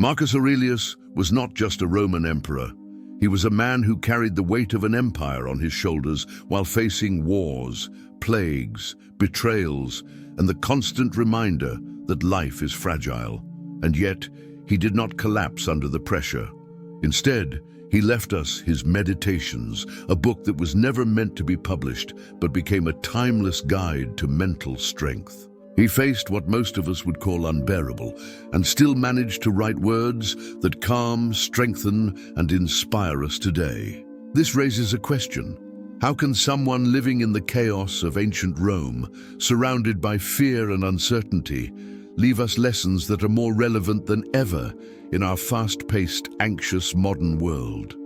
Marcus Aurelius was not just a Roman emperor. He was a man who carried the weight of an empire on his shoulders while facing wars, plagues, betrayals, and the constant reminder that life is fragile. And yet, he did not collapse under the pressure. Instead, he left us his Meditations, a book that was never meant to be published, but became a timeless guide to mental strength. He faced what most of us would call unbearable, and still managed to write words that calm, strengthen, and inspire us today. This raises a question. How can someone living in the chaos of ancient Rome, surrounded by fear and uncertainty, leave us lessons that are more relevant than ever in our fast-paced, anxious modern world?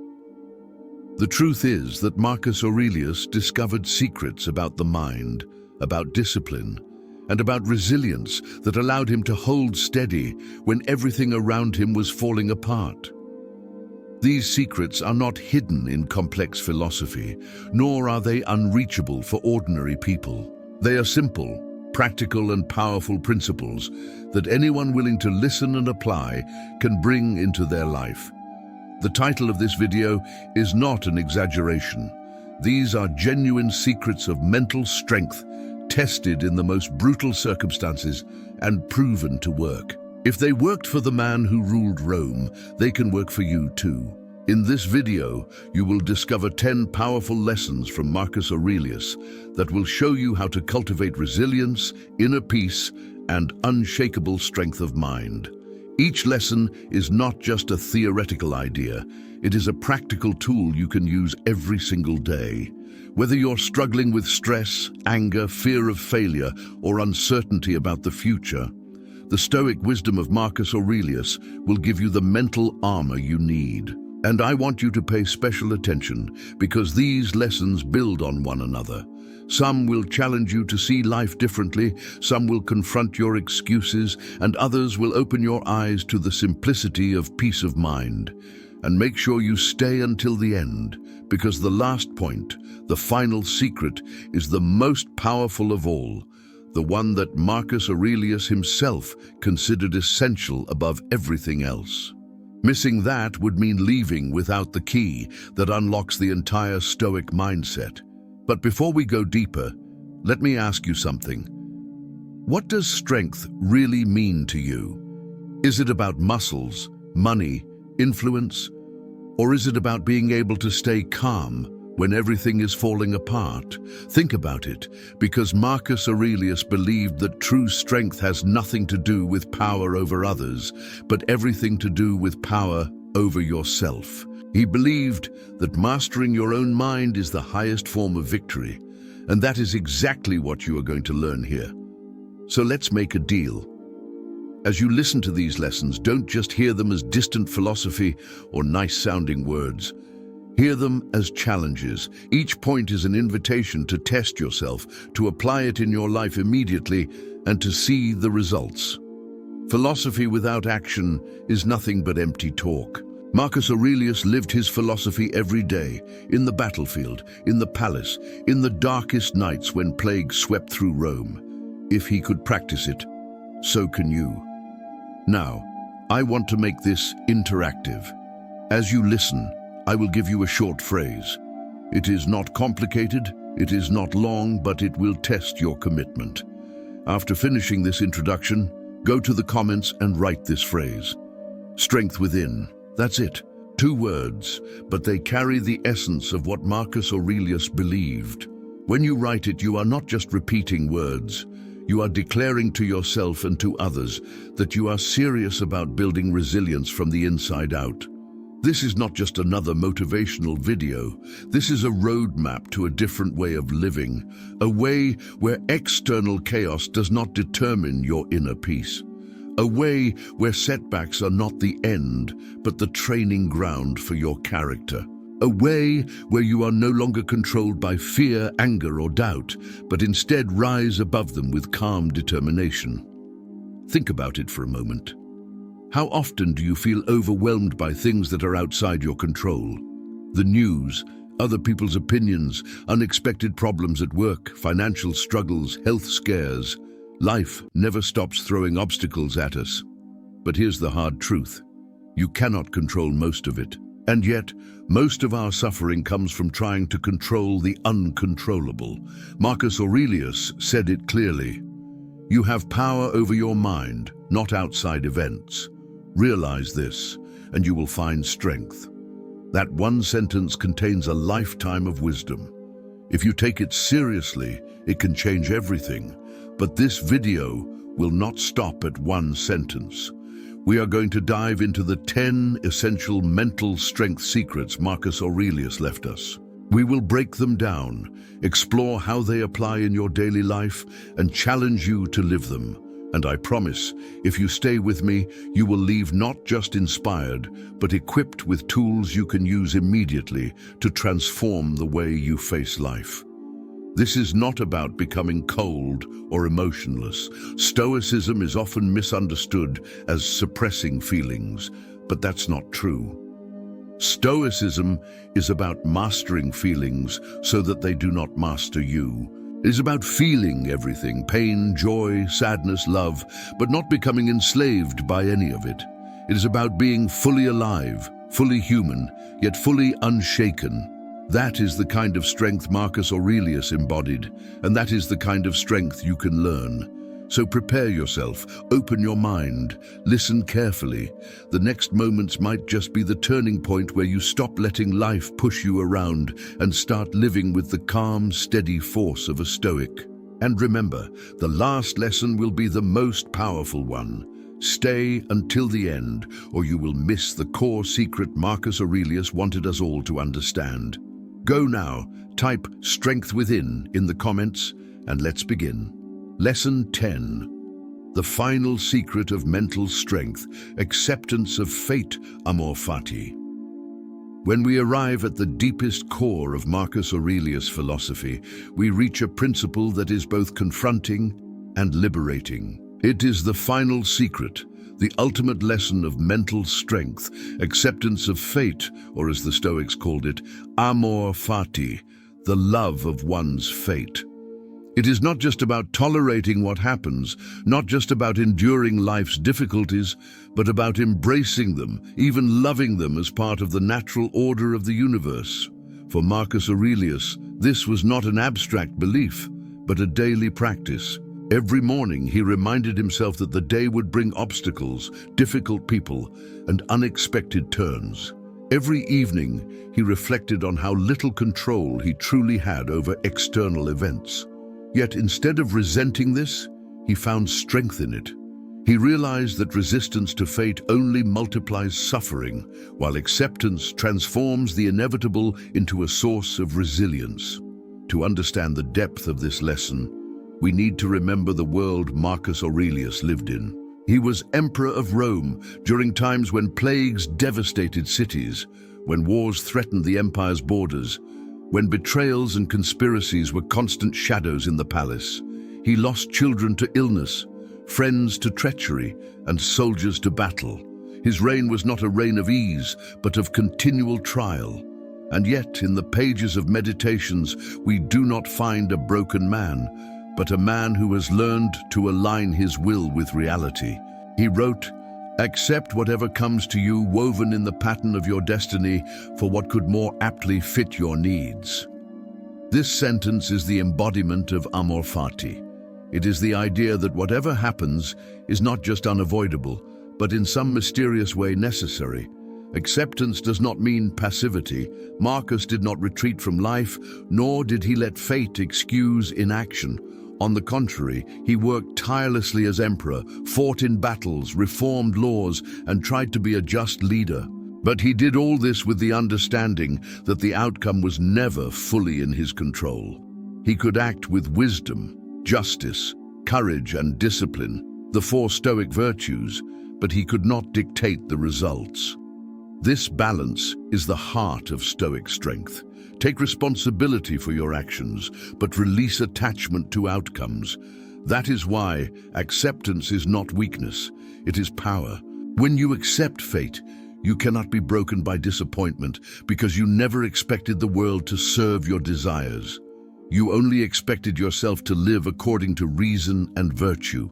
The truth is that Marcus Aurelius discovered secrets about the mind, about discipline, and about resilience that allowed him to hold steady when everything around him was falling apart. These secrets are not hidden in complex philosophy, nor are they unreachable for ordinary people. They are simple, practical and powerful principles that anyone willing to listen and apply can bring into their life. The title of this video is not an exaggeration. These are genuine secrets of mental strength, tested in the most brutal circumstances and proven to work. If they worked for the man who ruled Rome, they can work for you too. In this video, you will discover 10 powerful lessons from Marcus Aurelius that will show you how to cultivate resilience, inner peace, and unshakable strength of mind. Each lesson is not just a theoretical idea, it is a practical tool you can use every single day. Whether you're struggling with stress, anger, fear of failure, or uncertainty about the future, the Stoic wisdom of Marcus Aurelius will give you the mental armor you need. And I want you to pay special attention because these lessons build on one another. Some will challenge you to see life differently, some will confront your excuses, and others will open your eyes to the simplicity of peace of mind. And make sure you stay until the end, because the last point, the final secret, is the most powerful of all, the one that Marcus Aurelius himself considered essential above everything else. Missing that would mean leaving without the key that unlocks the entire Stoic mindset. But before we go deeper, let me ask you something. What does strength really mean to you? Is it about muscles, money, influence? Or is it about being able to stay calm when everything is falling apart? Think about it, because Marcus Aurelius believed that true strength has nothing to do with power over others, but everything to do with power over yourself. He believed that mastering your own mind is the highest form of victory, and that is exactly what you are going to learn here. So let's make a deal. As you listen to these lessons, don't just hear them as distant philosophy or nice-sounding words. Hear them as challenges. Each point is an invitation to test yourself, to apply it in your life immediately, and to see the results. Philosophy without action is nothing but empty talk. Marcus Aurelius lived his philosophy every day, in the battlefield, in the palace, in the darkest nights when plague swept through Rome. If he could practice it, so can you. Now, I want to make this interactive. As you listen, I will give you a short phrase. It is not complicated, it is not long, but it will test your commitment. After finishing this introduction, go to the comments and write this phrase. Strength within. That's it. 2 words, but they carry the essence of what Marcus Aurelius believed. When you write it, you are not just repeating words. You are declaring to yourself and to others that you are serious about building resilience from the inside out. This is not just another motivational video. This is a roadmap to a different way of living, a way where external chaos does not determine your inner peace. A way where setbacks are not the end, but the training ground for your character. A way where you are no longer controlled by fear, anger, or doubt, but instead rise above them with calm determination. Think about it for a moment. How often do you feel overwhelmed by things that are outside your control? The news, other people's opinions, unexpected problems at work, financial struggles, health scares. Life never stops throwing obstacles at us. But here's the hard truth. You cannot control most of it. And yet, most of our suffering comes from trying to control the uncontrollable. Marcus Aurelius said it clearly. You have power over your mind, not outside events. Realize this, and you will find strength. That one sentence contains a lifetime of wisdom. If you take it seriously, it can change everything. But this video will not stop at one sentence. We are going to dive into the 10 essential mental strength secrets Marcus Aurelius left us. We will break them down, explore how they apply in your daily life, and challenge you to live them. And I promise, if you stay with me, you will leave not just inspired, but equipped with tools you can use immediately to transform the way you face life. This is not about becoming cold or emotionless. Stoicism is often misunderstood as suppressing feelings, but that's not true. Stoicism is about mastering feelings so that they do not master you. It is about feeling everything, pain, joy, sadness, love, but not becoming enslaved by any of it. It is about being fully alive, fully human, yet fully unshaken. That is the kind of strength Marcus Aurelius embodied, and that is the kind of strength you can learn. So prepare yourself, open your mind, listen carefully. The next moments might just be the turning point where you stop letting life push you around and start living with the calm, steady force of a Stoic. And remember, the last lesson will be the most powerful one. Stay until the end, or you will miss the core secret Marcus Aurelius wanted us all to understand. Go now, type "strength within" in the comments, and let's begin. Lesson 10. The final secret of mental strength, acceptance of fate, amor fati. When we arrive at the deepest core of Marcus Aurelius' philosophy, we reach a principle that is both confronting and liberating. It is the final secret, the ultimate lesson of mental strength, acceptance of fate, or as the Stoics called it, amor fati, the love of one's fate. It is not just about tolerating what happens, not just about enduring life's difficulties, but about embracing them, even loving them as part of the natural order of the universe. For Marcus Aurelius, this was not an abstract belief, but a daily practice. Every morning he reminded himself that the day would bring obstacles, difficult people, and unexpected turns. Every evening he reflected on how little control he truly had over external events. Yet instead of resenting this, he found strength in it. He realized that resistance to fate only multiplies suffering, while acceptance transforms the inevitable into a source of resilience. To understand the depth of this lesson, we need to remember the world Marcus Aurelius lived in. He was emperor of Rome during times when plagues devastated cities, when wars threatened the empire's borders, when betrayals and conspiracies were constant shadows in the palace. He lost children to illness, friends to treachery, and soldiers to battle. His reign was not a reign of ease, but of continual trial. And yet, in the pages of Meditations, we do not find a broken man, but a man who has learned to align his will with reality. He wrote, "Accept whatever comes to you woven in the pattern of your destiny for what could more aptly fit your needs." This sentence is the embodiment of amor fati. It is the idea that whatever happens is not just unavoidable, but in some mysterious way necessary. Acceptance does not mean passivity. Marcus did not retreat from life, nor did he let fate excuse inaction. On the contrary, he worked tirelessly as emperor, fought in battles, reformed laws, and tried to be a just leader. But he did all this with the understanding that the outcome was never fully in his control. He could act with wisdom, justice, courage, and discipline, the four Stoic virtues, but he could not dictate the results. This balance is the heart of Stoic strength. Take responsibility for your actions, but release attachment to outcomes. That is why acceptance is not weakness, it is power. When you accept fate, you cannot be broken by disappointment because you never expected the world to serve your desires. You only expected yourself to live according to reason and virtue.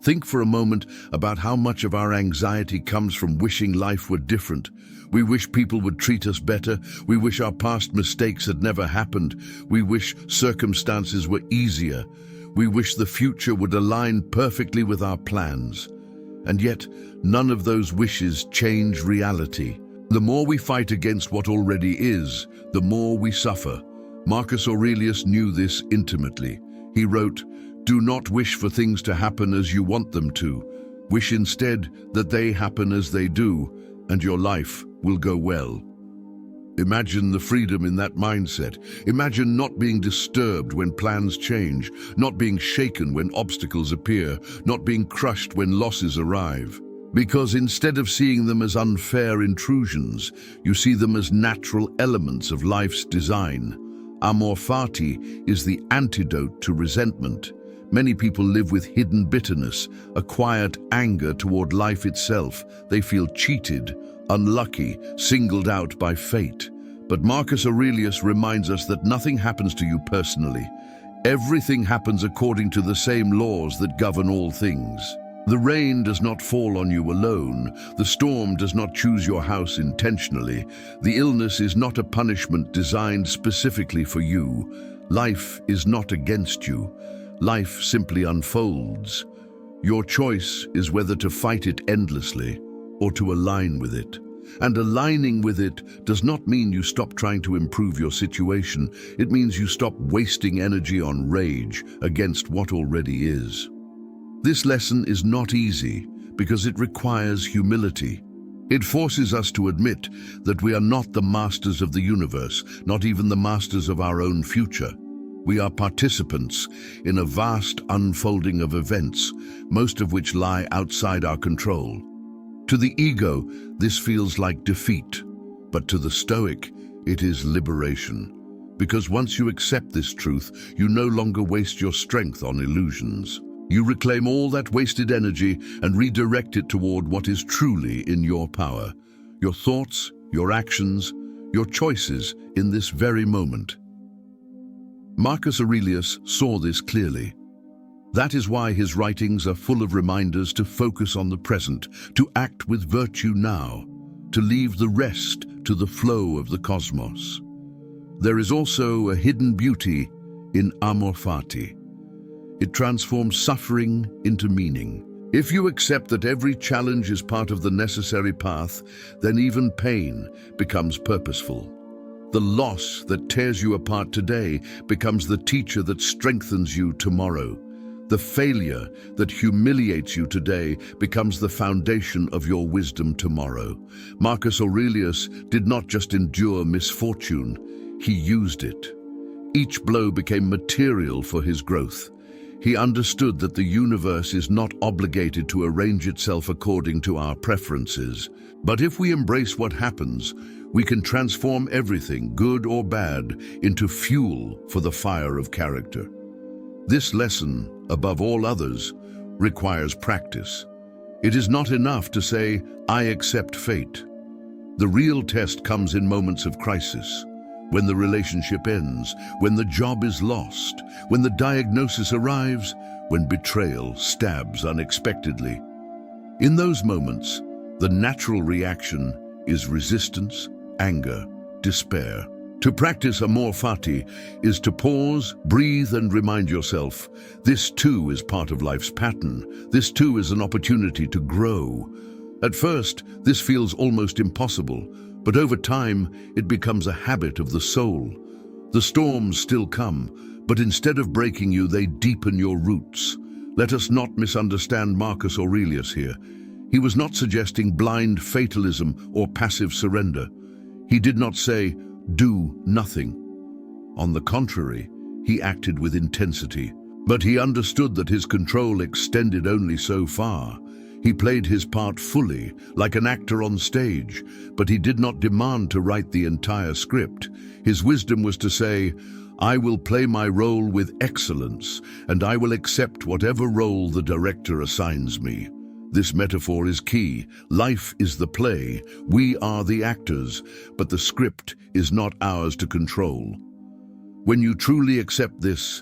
Think for a moment about how much of our anxiety comes from wishing life were different. We wish people would treat us better. We wish our past mistakes had never happened. We wish circumstances were easier. We wish the future would align perfectly with our plans. And yet, none of those wishes change reality. The more we fight against what already is, the more we suffer. Marcus Aurelius knew this intimately. He wrote, "Do not wish for things to happen as you want them to. Wish instead that they happen as they do, and your life will go well." Imagine the freedom in that mindset. Imagine not being disturbed when plans change, not being shaken when obstacles appear, not being crushed when losses arrive. Because instead of seeing them as unfair intrusions, you see them as natural elements of life's design. Amor fati is the antidote to resentment. Many people live with hidden bitterness, a quiet anger toward life itself. They feel cheated, unlucky, singled out by fate. But Marcus Aurelius reminds us that nothing happens to you personally. Everything happens according to the same laws that govern all things. The rain does not fall on you alone. The storm does not choose your house intentionally. The illness is not a punishment designed specifically for you. Life is not against you. Life simply unfolds. Your choice is whether to fight it endlessly or to align with it. And aligning with it does not mean you stop trying to improve your situation. It means you stop wasting energy on rage against what already is. This lesson is not easy because it requires humility. It forces us to admit that we are not the masters of the universe, not even the masters of our own future. We are participants in a vast unfolding of events, most of which lie outside our control. To the ego, this feels like defeat, but to the Stoic, it is liberation. Because once you accept this truth, you no longer waste your strength on illusions. You reclaim all that wasted energy and redirect it toward what is truly in your power. Your thoughts, your actions, your choices in this very moment. Marcus Aurelius saw this clearly. That is why his writings are full of reminders to focus on the present, to act with virtue now, to leave the rest to the flow of the cosmos. There is also a hidden beauty in amor fati. It transforms suffering into meaning. If you accept that every challenge is part of the necessary path, then even pain becomes purposeful. The loss that tears you apart today becomes the teacher that strengthens you tomorrow. The failure that humiliates you today becomes the foundation of your wisdom tomorrow. Marcus Aurelius did not just endure misfortune, he used it. Each blow became material for his growth. He understood that the universe is not obligated to arrange itself according to our preferences. But if we embrace what happens, we can transform everything, good or bad, into fuel for the fire of character. This lesson, above all others, requires practice. It is not enough to say, "I accept fate." The real test comes in moments of crisis. When the relationship ends, when the job is lost, when the diagnosis arrives, when betrayal stabs unexpectedly. In those moments, the natural reaction is resistance, anger, despair. To practice amor fati is to pause, breathe, and remind yourself, this too is part of life's pattern. This too is an opportunity to grow. At first, this feels almost impossible, but over time, it becomes a habit of the soul. The storms still come, but instead of breaking you, they deepen your roots. Let us not misunderstand Marcus Aurelius here. He was not suggesting blind fatalism or passive surrender. He did not say, "Do nothing." On the contrary, he acted with intensity. But he understood that his control extended only so far. He played his part fully, like an actor on stage, but he did not demand to write the entire script. His wisdom was to say, "I will play my role with excellence, and I will accept whatever role the director assigns me." This metaphor is key. Life is the play, we are the actors, but the script is not ours to control. When you truly accept this,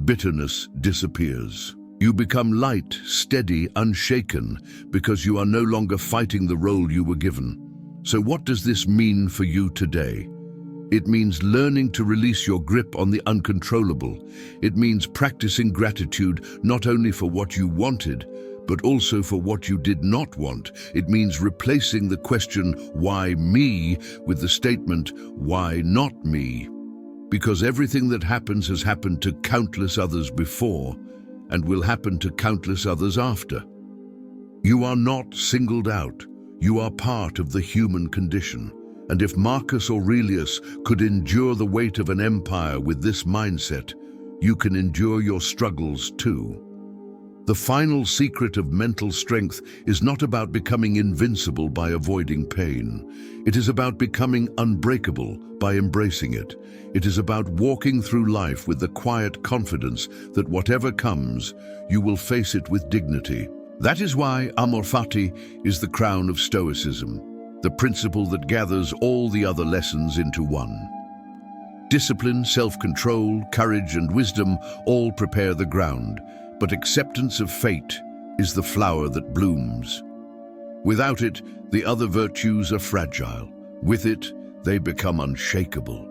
bitterness disappears. You become light, steady, unshaken, because you are no longer fighting the role you were given. So what does this mean for you today? It means learning to release your grip on the uncontrollable. It means practicing gratitude not only for what you wanted, but also for what you did not want. It means replacing the question, "Why me?" with the statement, "Why not me?" Because everything that happens has happened to countless others before, and will happen to countless others after. You are not singled out. You are part of the human condition. And if Marcus Aurelius could endure the weight of an empire with this mindset, you can endure your struggles too. The final secret of mental strength is not about becoming invincible by avoiding pain. It is about becoming unbreakable by embracing it. It is about walking through life with the quiet confidence that whatever comes, you will face it with dignity. That is why amor fati is the crown of Stoicism, the principle that gathers all the other lessons into one. Discipline, self-control, courage, and wisdom all prepare the ground, but acceptance of fate is the flower that blooms. Without it, the other virtues are fragile. With it, they become unshakable.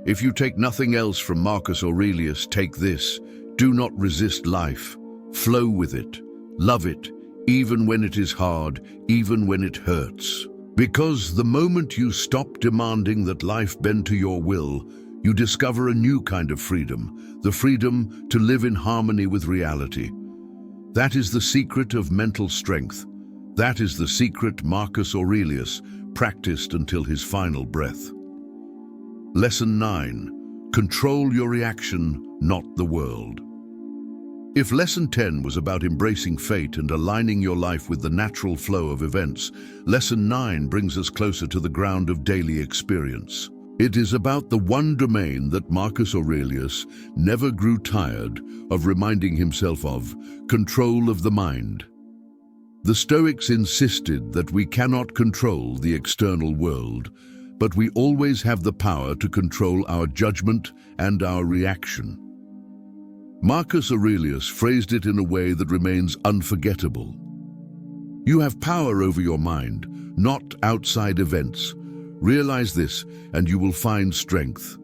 If you take nothing else from Marcus Aurelius, take this: do not resist life. Flow with it. Love it, even when it is hard, even when it hurts. Because the moment you stop demanding that life bend to your will, you discover a new kind of freedom, the freedom to live in harmony with reality. That is the secret of mental strength. That is the secret Marcus Aurelius practiced until his final breath. Lesson 9. Control your reaction, not the world. If Lesson 10 was about embracing fate and aligning your life with the natural flow of events, Lesson 9 brings us closer to the ground of daily experience. It is about the one domain that Marcus Aurelius never grew tired of reminding himself of: control of the mind. The Stoics insisted that we cannot control the external world, but we always have the power to control our judgment and our reaction. Marcus Aurelius phrased it in a way that remains unforgettable. You have power over your mind, not outside events. Realize this, and you will find strength.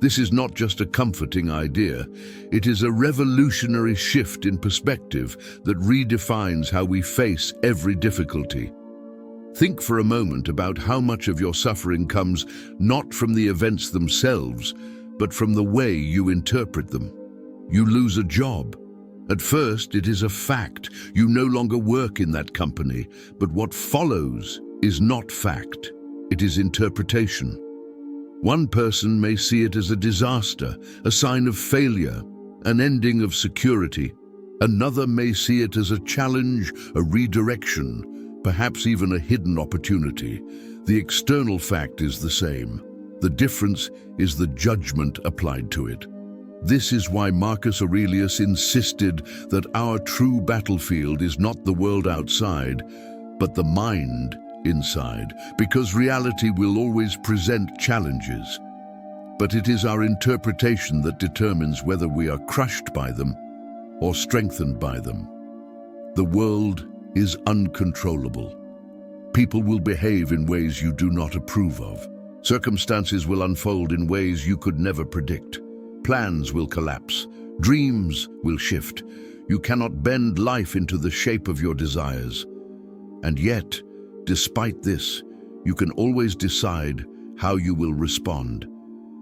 This is not just a comforting idea. It is a revolutionary shift in perspective that redefines how we face every difficulty. Think for a moment about how much of your suffering comes not from the events themselves, but from the way you interpret them. You lose a job. At first, it is a fact. You no longer work in that company, but what follows is not fact. It is interpretation. One person may see it as a disaster, a sign of failure, an ending of security. Another may see it as a challenge, a redirection, perhaps even a hidden opportunity. The external fact is the same. The difference is the judgment applied to it. This is why Marcus Aurelius insisted that our true battlefield is not the world outside, but the mind inside, because reality will always present challenges. But it is our interpretation that determines whether we are crushed by them or strengthened by them. The world is uncontrollable. People will behave in ways you do not approve of. Circumstances will unfold in ways you could never predict. Plans will collapse. Dreams will shift. You cannot bend life into the shape of your desires. And yet, despite this, you can always decide how you will respond.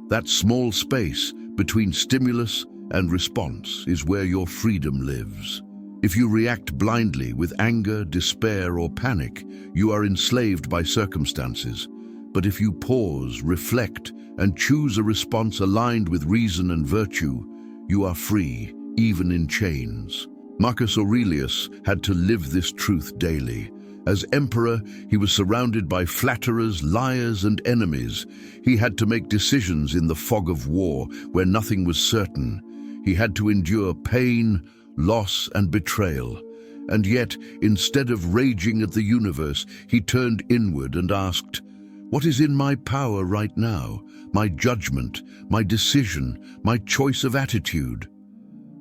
That small space between stimulus and response is where your freedom lives. If you react blindly with anger, despair, or panic, you are enslaved by circumstances. But if you pause, reflect, and choose a response aligned with reason and virtue, you are free, even in chains. Marcus Aurelius had to live this truth daily. As emperor, he was surrounded by flatterers, liars, and enemies. He had to make decisions in the fog of war, where nothing was certain. He had to endure pain, loss, and betrayal. And yet, instead of raging at the universe, he turned inward and asked, "What is in my power right now? My judgment, my decision, my choice of attitude?"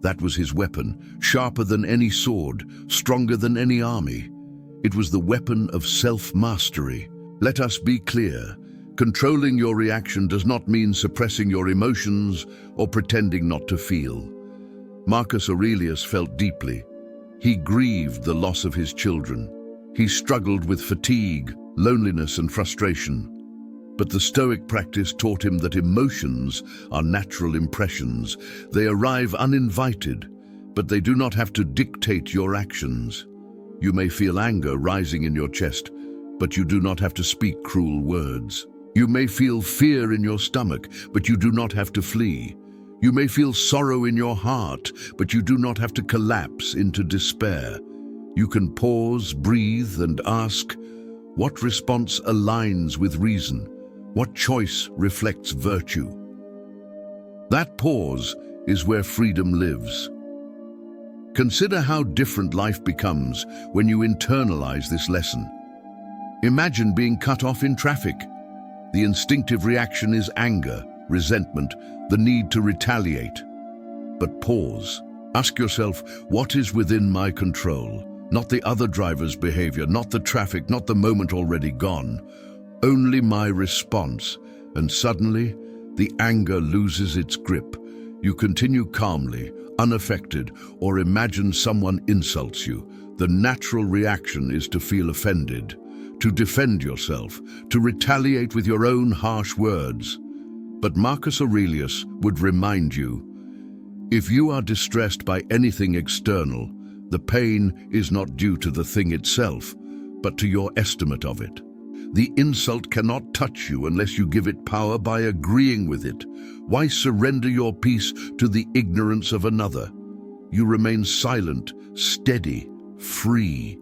That was his weapon, sharper than any sword, stronger than any army. It was the weapon of self-mastery. Let us be clear. Controlling your reaction does not mean suppressing your emotions or pretending not to feel. Marcus Aurelius felt deeply. He grieved the loss of his children. He struggled with fatigue, loneliness, and frustration. But the Stoic practice taught him that emotions are natural impressions. They arrive uninvited, but they do not have to dictate your actions. You may feel anger rising in your chest, but you do not have to speak cruel words. You may feel fear in your stomach, but you do not have to flee. You may feel sorrow in your heart, but you do not have to collapse into despair. You can pause, breathe, and ask, what response aligns with reason? What choice reflects virtue? That pause is where freedom lives. Consider how different life becomes when you internalize this lesson. Imagine being cut off in traffic. The instinctive reaction is anger, resentment, the need to retaliate. But pause. Ask yourself, what is within my control? Not the other driver's behavior, not the traffic, not the moment already gone. Only my response. And suddenly, the anger loses its grip. You continue calmly, unaffected, or imagine someone insults you. The natural reaction is to feel offended, to defend yourself, to retaliate with your own harsh words. But Marcus Aurelius would remind you, if you are distressed by anything external, the pain is not due to the thing itself, but to your estimate of it. The insult cannot touch you unless you give it power by agreeing with it. Why surrender your peace to the ignorance of another? You remain silent, steady, free.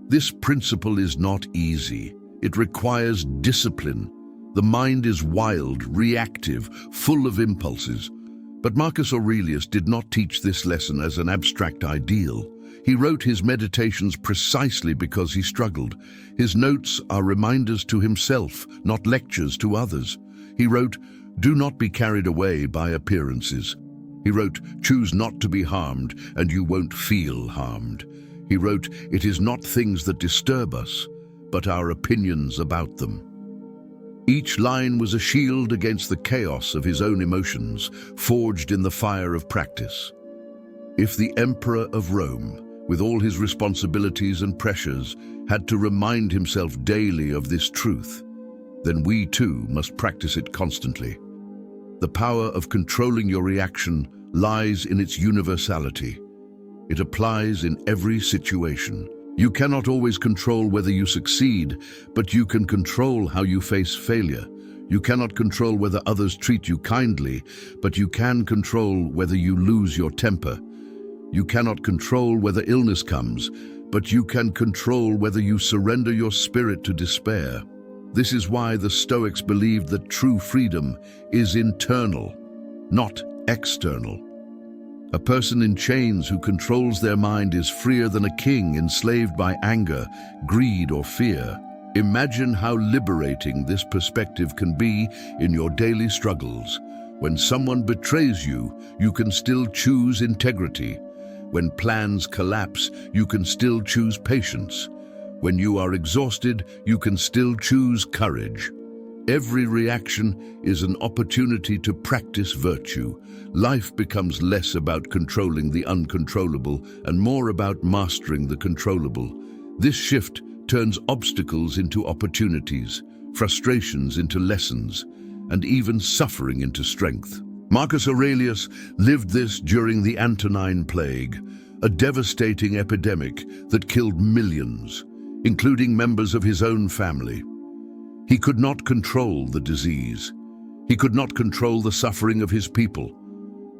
This principle is not easy. It requires discipline. The mind is wild, reactive, full of impulses. But Marcus Aurelius did not teach this lesson as an abstract ideal. He wrote his meditations precisely because he struggled. His notes are reminders to himself, not lectures to others. He wrote, "Do not be carried away by appearances." He wrote, "Choose not to be harmed, and you won't feel harmed." He wrote, "It is not things that disturb us, but our opinions about them." Each line was a shield against the chaos of his own emotions, forged in the fire of practice. If the Emperor of Rome, with all his responsibilities and pressures, had to remind himself daily of this truth, then we too must practice it constantly. The power of controlling your reaction lies in its universality. It applies in every situation. You cannot always control whether you succeed, but you can control how you face failure. You cannot control whether others treat you kindly, but you can control whether you lose your temper. You cannot control whether illness comes, but you can control whether you surrender your spirit to despair. This is why the Stoics believed that true freedom is internal, not external. A person in chains who controls their mind is freer than a king enslaved by anger, greed, or fear. Imagine how liberating this perspective can be in your daily struggles. When someone betrays you, you can still choose integrity. When plans collapse, you can still choose patience. When you are exhausted, you can still choose courage. Every reaction is an opportunity to practice virtue. Life becomes less about controlling the uncontrollable and more about mastering the controllable. This shift turns obstacles into opportunities, frustrations into lessons, and even suffering into strength. Marcus Aurelius lived this during the Antonine Plague, a devastating epidemic that killed millions, including members of his own family. He could not control the disease. He could not control the suffering of his people,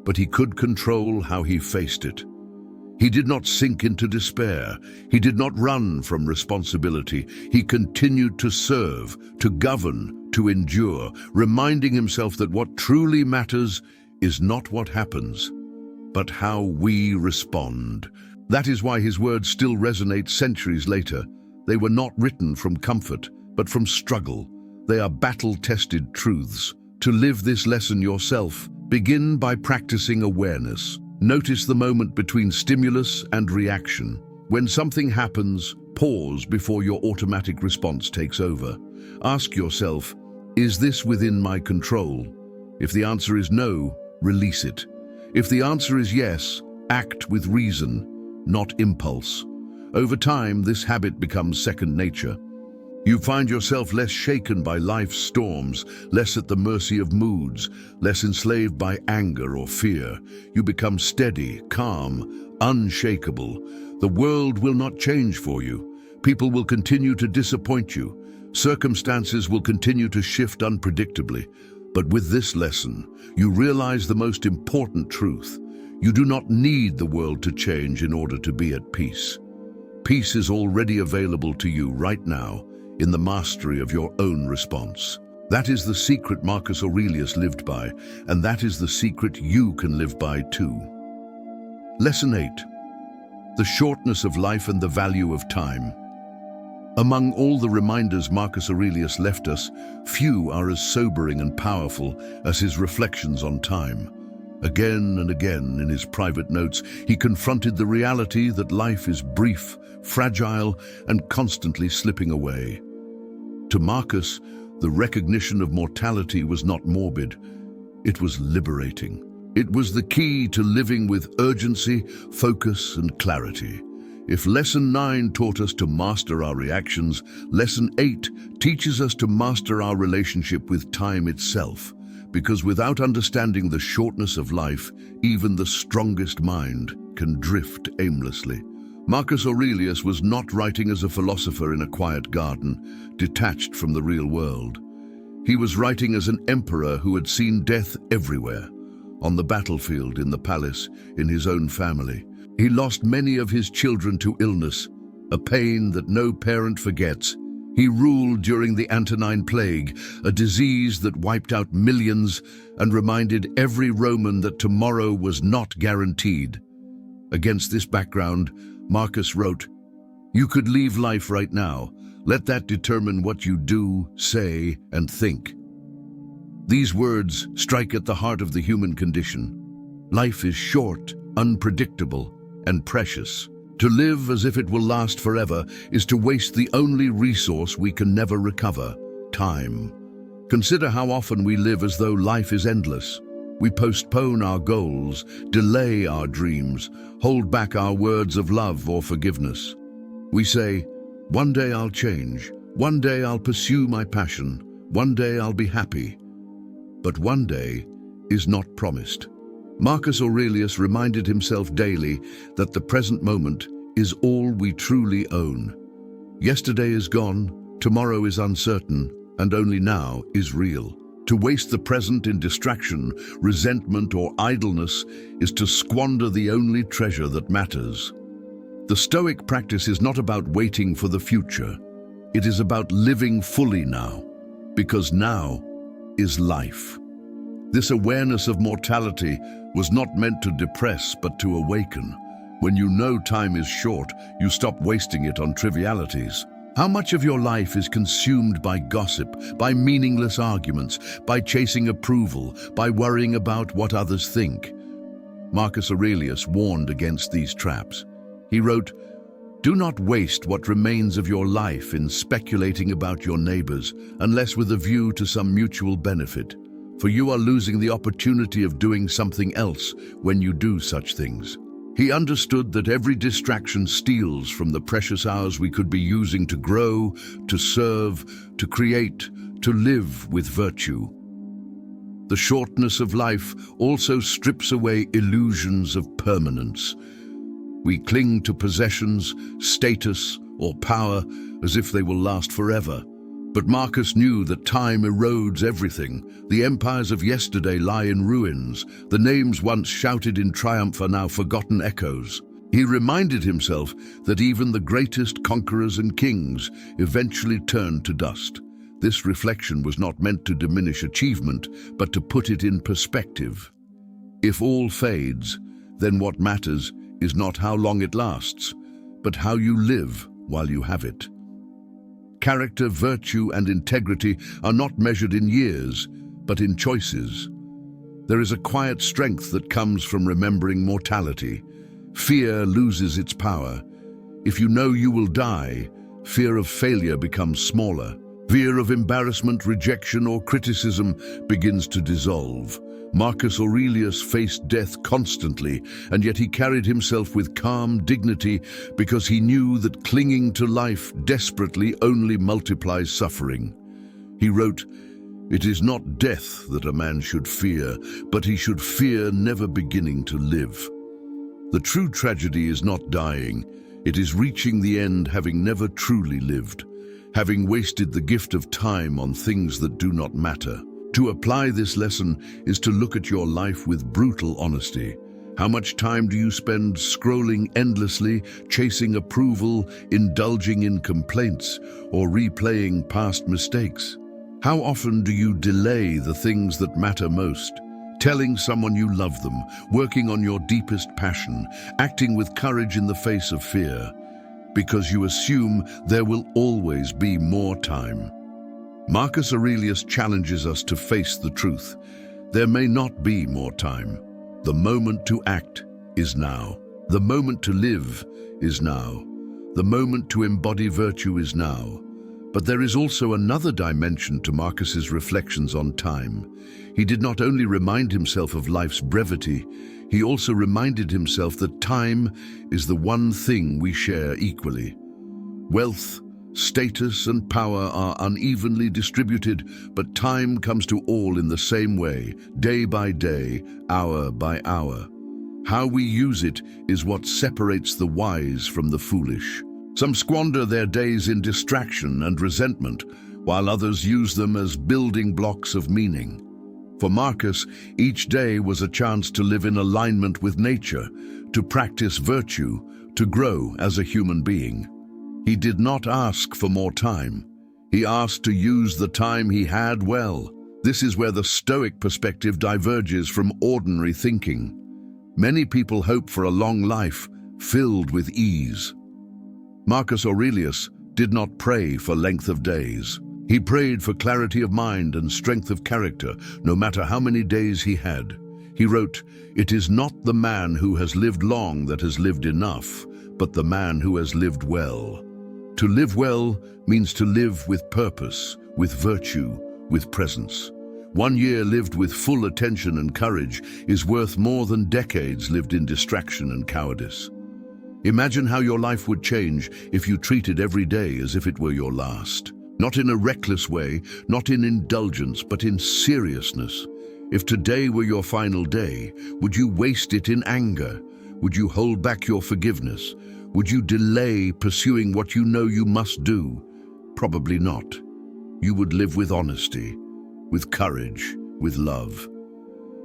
but he could control how he faced it. He did not sink into despair. He did not run from responsibility. He continued to serve, to govern, to endure, reminding himself that what truly matters is not what happens, but how we respond. That is why his words still resonate centuries later. They were not written from comfort, but from struggle. They are battle-tested truths. To live this lesson yourself, begin by practicing awareness. Notice the moment between stimulus and reaction. When something happens, pause before your automatic response takes over. Ask yourself, is this within my control? If the answer is no, release it. If the answer is yes, act with reason, not impulse. Over time, this habit becomes second nature. You find yourself less shaken by life's storms, less at the mercy of moods, less enslaved by anger or fear. You become steady, calm, unshakable. The world will not change for you. People will continue to disappoint you. Circumstances will continue to shift unpredictably. But with this lesson, you realize the most important truth. You do not need the world to change in order to be at peace. Peace is already available to you right now, in the mastery of your own response. That is the secret Marcus Aurelius lived by, and that is the secret you can live by too. Lesson 8. The shortness of life and the value of time. Among all the reminders Marcus Aurelius left us, few are as sobering and powerful as his reflections on time. Again and again in his private notes, he confronted the reality that life is brief, fragile, and constantly slipping away. To Marcus, the recognition of mortality was not morbid, it was liberating. It was the key to living with urgency, focus, and clarity. If Lesson 9 taught us to master our reactions, Lesson 8 teaches us to master our relationship with time itself. Because without understanding the shortness of life, even the strongest mind can drift aimlessly. Marcus Aurelius was not writing as a philosopher in a quiet garden, detached from the real world. He was writing as an emperor who had seen death everywhere, on the battlefield, in the palace, in his own family. He lost many of his children to illness, a pain that no parent forgets. He ruled during the Antonine Plague, a disease that wiped out millions and reminded every Roman that tomorrow was not guaranteed. Against this background, Marcus wrote, "You could leave life right now. Let that determine what you do, say, and think." These words strike at the heart of the human condition. Life is short, unpredictable, and precious. To live as if it will last forever is to waste the only resource we can never recover, time. Consider how often we live as though life is endless. We postpone our goals, delay our dreams, hold back our words of love or forgiveness. We say, "One day I'll change, one day I'll pursue my passion, one day I'll be happy." But one day is not promised. Marcus Aurelius reminded himself daily that the present moment is all we truly own. Yesterday is gone, tomorrow is uncertain, and only now is real. To waste the present in distraction, resentment, or idleness is to squander the only treasure that matters. The Stoic practice is not about waiting for the future. It is about living fully now, because now is life. This awareness of mortality was not meant to depress, but to awaken. When you know time is short, you stop wasting it on trivialities. How much of your life is consumed by gossip, by meaningless arguments, by chasing approval, by worrying about what others think? Marcus Aurelius warned against these traps. He wrote, "Do not waste what remains of your life in speculating about your neighbors, unless with a view to some mutual benefit. For you are losing the opportunity of doing something else when you do such things." He understood that every distraction steals from the precious hours we could be using to grow, to serve, to create, to live with virtue. The shortness of life also strips away illusions of permanence. We cling to possessions, status, or power as if they will last forever. But Marcus knew that time erodes everything. The empires of yesterday lie in ruins. The names once shouted in triumph are now forgotten echoes. He reminded himself that even the greatest conquerors and kings eventually turned to dust. This reflection was not meant to diminish achievement, but to put it in perspective. If all fades, then what matters is not how long it lasts, but how you live while you have it. Character, virtue, and integrity are not measured in years, but in choices. There is a quiet strength that comes from remembering mortality. Fear loses its power. If you know you will die, fear of failure becomes smaller. Fear of embarrassment, rejection, or criticism begins to dissolve. Marcus Aurelius faced death constantly, and yet he carried himself with calm dignity because he knew that clinging to life desperately only multiplies suffering. He wrote, "It is not death that a man should fear, but he should fear never beginning to live." The true tragedy is not dying. It is reaching the end having never truly lived, having wasted the gift of time on things that do not matter. To apply this lesson is to look at your life with brutal honesty. How much time do you spend scrolling endlessly, chasing approval, indulging in complaints, or replaying past mistakes? How often do you delay the things that matter most? Telling someone you love them, working on your deepest passion, acting with courage in the face of fear, because you assume there will always be more time. Marcus Aurelius challenges us to face the truth. There may not be more time. The moment to act is now. The moment to live is now. The moment to embody virtue is now. But there is also another dimension to Marcus's reflections on time. He did not only remind himself of life's brevity, he also reminded himself that time is the one thing we share equally. Wealth, status, and power are unevenly distributed, but time comes to all in the same way, day by day, hour by hour. How we use it is what separates the wise from the foolish. Some squander their days in distraction and resentment, while others use them as building blocks of meaning. For Marcus, each day was a chance to live in alignment with nature, to practice virtue, to grow as a human being. He did not ask for more time. He asked to use the time he had well. This is where the Stoic perspective diverges from ordinary thinking. Many people hope for a long life, filled with ease. Marcus Aurelius did not pray for length of days. He prayed for clarity of mind and strength of character, no matter how many days he had. He wrote, "It is not the man who has lived long that has lived enough, but the man who has lived well." To live well means to live with purpose, with virtue, with presence. 1 year lived with full attention and courage is worth more than decades lived in distraction and cowardice. Imagine how your life would change if you treated every day as if it were your last. Not in a reckless way, not in indulgence, but in seriousness. If today were your final day, would you waste it in anger? Would you hold back your forgiveness? Would you delay pursuing what you know you must do? Probably not. You would live with honesty, with courage, with love.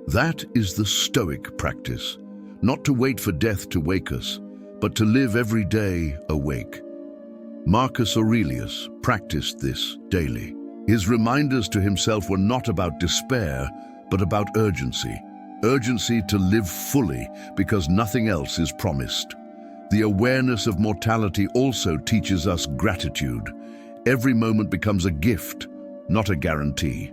That is the Stoic practice, not to wait for death to wake us, but to live every day awake. Marcus Aurelius practiced this daily. His reminders to himself were not about despair, but about urgency. Urgency to live fully because nothing else is promised. The awareness of mortality also teaches us gratitude. Every moment becomes a gift, not a guarantee.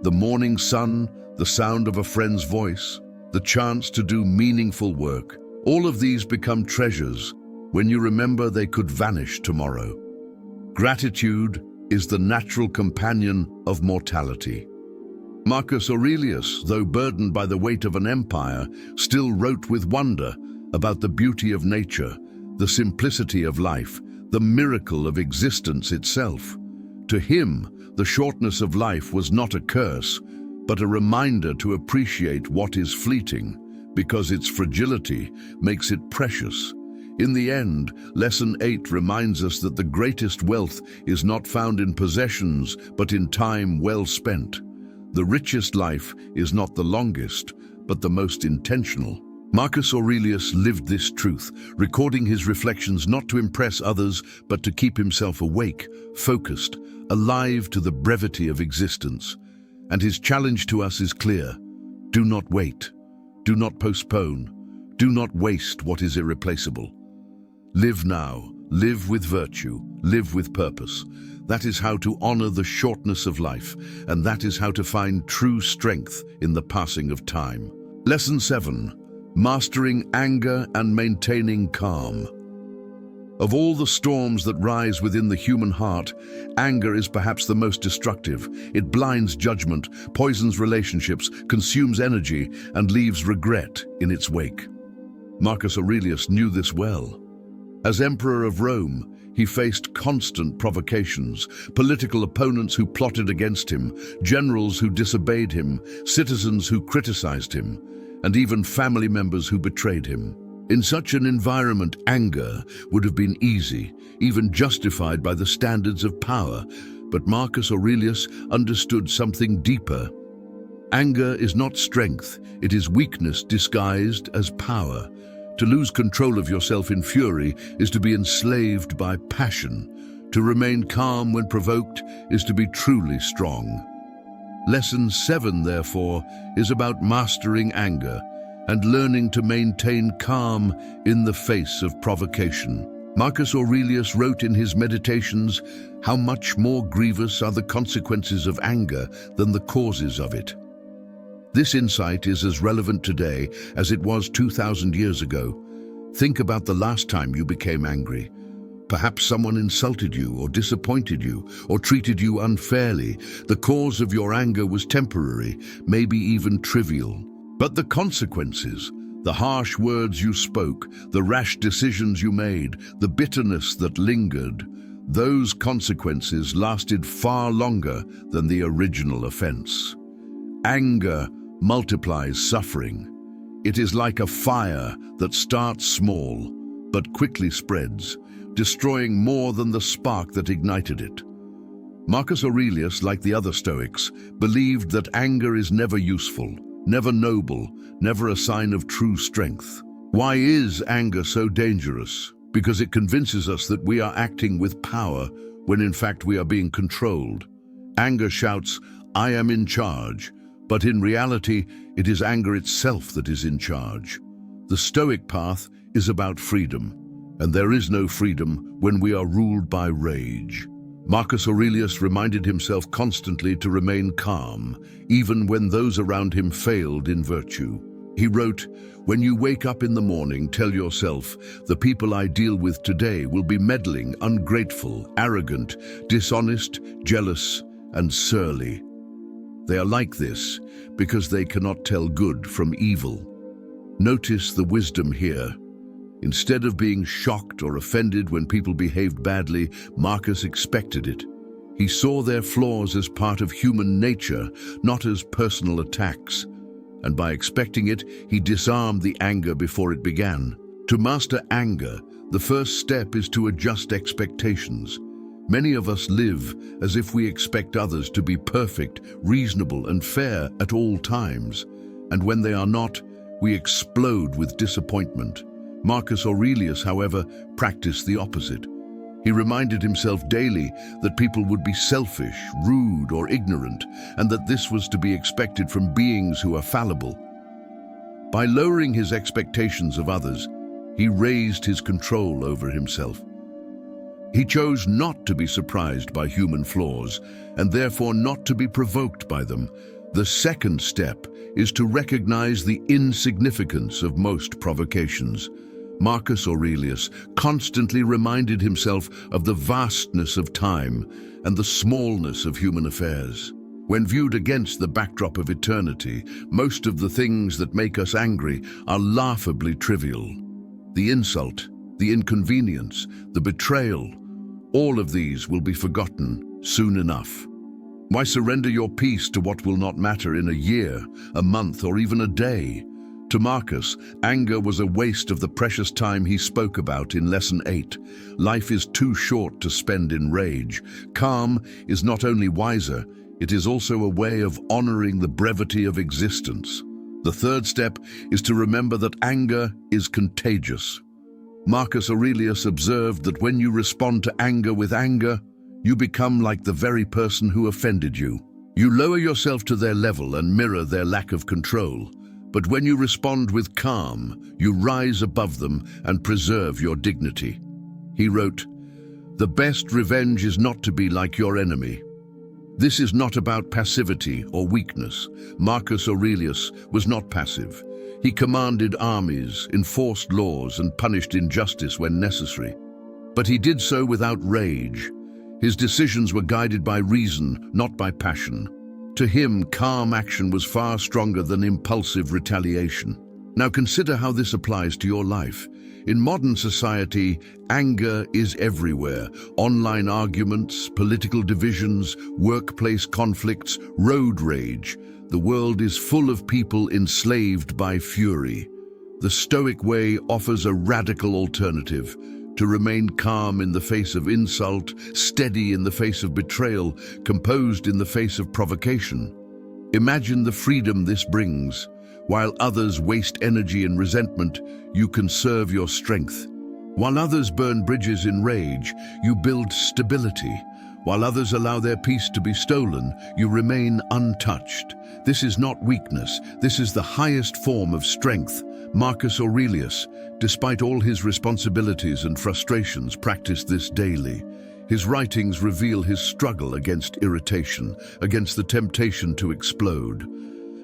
The morning sun, the sound of a friend's voice, the chance to do meaningful work, all of these become treasures when you remember they could vanish tomorrow. Gratitude is the natural companion of mortality. Marcus Aurelius, though burdened by the weight of an empire, still wrote with wonder about the beauty of nature, the simplicity of life, the miracle of existence itself. To him, the shortness of life was not a curse, but a reminder to appreciate what is fleeting, because its fragility makes it precious. In the end, Lesson 8 reminds us that the greatest wealth is not found in possessions, but in time well spent. The richest life is not the longest, but the most intentional. Marcus Aurelius lived this truth, recording his reflections not to impress others, but to keep himself awake, focused, alive to the brevity of existence. And his challenge to us is clear. Do not wait. Do not postpone. Do not waste what is irreplaceable. Live now. Live with virtue. Live with purpose. That is how to honor the shortness of life, and that is how to find true strength in the passing of time. Lesson 7. Mastering anger and maintaining calm. Of all the storms that rise within the human heart, anger is perhaps the most destructive. It blinds judgment, poisons relationships, consumes energy, and leaves regret in its wake. Marcus Aurelius knew this well. As Emperor of Rome, he faced constant provocations, political opponents who plotted against him, generals who disobeyed him, citizens who criticized him, and even family members who betrayed him. In such an environment, anger would have been easy, even justified by the standards of power. But Marcus Aurelius understood something deeper. Anger is not strength, it is weakness disguised as power. To lose control of yourself in fury is to be enslaved by passion. To remain calm when provoked is to be truly strong. Lesson 7, therefore, is about mastering anger and learning to maintain calm in the face of provocation. Marcus Aurelius wrote in his Meditations, "How much more grievous are the consequences of anger than the causes of it." This insight is as relevant today as it was 2,000 years ago. Think about the last time you became angry. Perhaps someone insulted you or disappointed you or treated you unfairly. The cause of your anger was temporary, maybe even trivial. But the consequences, the harsh words you spoke, the rash decisions you made, the bitterness that lingered, those consequences lasted far longer than the original offense. Anger multiplies suffering. It is like a fire that starts small, but quickly spreads, destroying more than the spark that ignited it. Marcus Aurelius, like the other Stoics, believed that anger is never useful, never noble, never a sign of true strength. Why is anger so dangerous? Because it convinces us that we are acting with power when in fact we are being controlled. Anger shouts, "I am in charge," but in reality, it is anger itself that is in charge. The Stoic path is about freedom, and there is no freedom when we are ruled by rage. Marcus Aurelius reminded himself constantly to remain calm, even when those around him failed in virtue. He wrote, "When you wake up in the morning, tell yourself, the people I deal with today will be meddling, ungrateful, arrogant, dishonest, jealous, and surly. They are like this because they cannot tell good from evil." Notice the wisdom here. Instead of being shocked or offended when people behaved badly, Marcus expected it. He saw their flaws as part of human nature, not as personal attacks. And by expecting it, he disarmed the anger before it began. To master anger, the first step is to adjust expectations. Many of us live as if we expect others to be perfect, reasonable, and fair at all times. And when they are not, we explode with disappointment. Marcus Aurelius, however, practiced the opposite. He reminded himself daily that people would be selfish, rude, or ignorant, and that this was to be expected from beings who are fallible. By lowering his expectations of others, he raised his control over himself. He chose not to be surprised by human flaws, and therefore not to be provoked by them. The second step is to recognize the insignificance of most provocations. Marcus Aurelius constantly reminded himself of the vastness of time and the smallness of human affairs. When viewed against the backdrop of eternity, most of the things that make us angry are laughably trivial. The insult, the inconvenience, the betrayal, all of these will be forgotten soon enough. Why surrender your peace to what will not matter in a year, a month, or even a day? To Marcus, anger was a waste of the precious time he spoke about in Lesson 8. Life is too short to spend in rage. Calm is not only wiser, it is also a way of honoring the brevity of existence. The third step is to remember that anger is contagious. Marcus Aurelius observed that when you respond to anger with anger, you become like the very person who offended you. You lower yourself to their level and mirror their lack of control. But when you respond with calm, you rise above them and preserve your dignity. He wrote, The best revenge is not to be like your enemy. This is not about passivity or weakness. Marcus Aurelius was not passive. He commanded armies, enforced laws, and punished injustice when necessary. But he did so without rage. His decisions were guided by reason, not by passion. To him, calm action was far stronger than impulsive retaliation. Now consider how this applies to your life. In modern society, anger is everywhere. Online arguments, political divisions, workplace conflicts, road rage. The world is full of people enslaved by fury. The Stoic way offers a radical alternative: to remain calm in the face of insult, steady in the face of betrayal, composed in the face of provocation. Imagine the freedom this brings. While others waste energy in resentment, you conserve your strength. While others burn bridges in rage, you build stability. While others allow their peace to be stolen, you remain untouched. This is not weakness. This is the highest form of strength. Marcus Aurelius, despite all his responsibilities and frustrations, practiced this daily. His writings reveal his struggle against irritation, against the temptation to explode.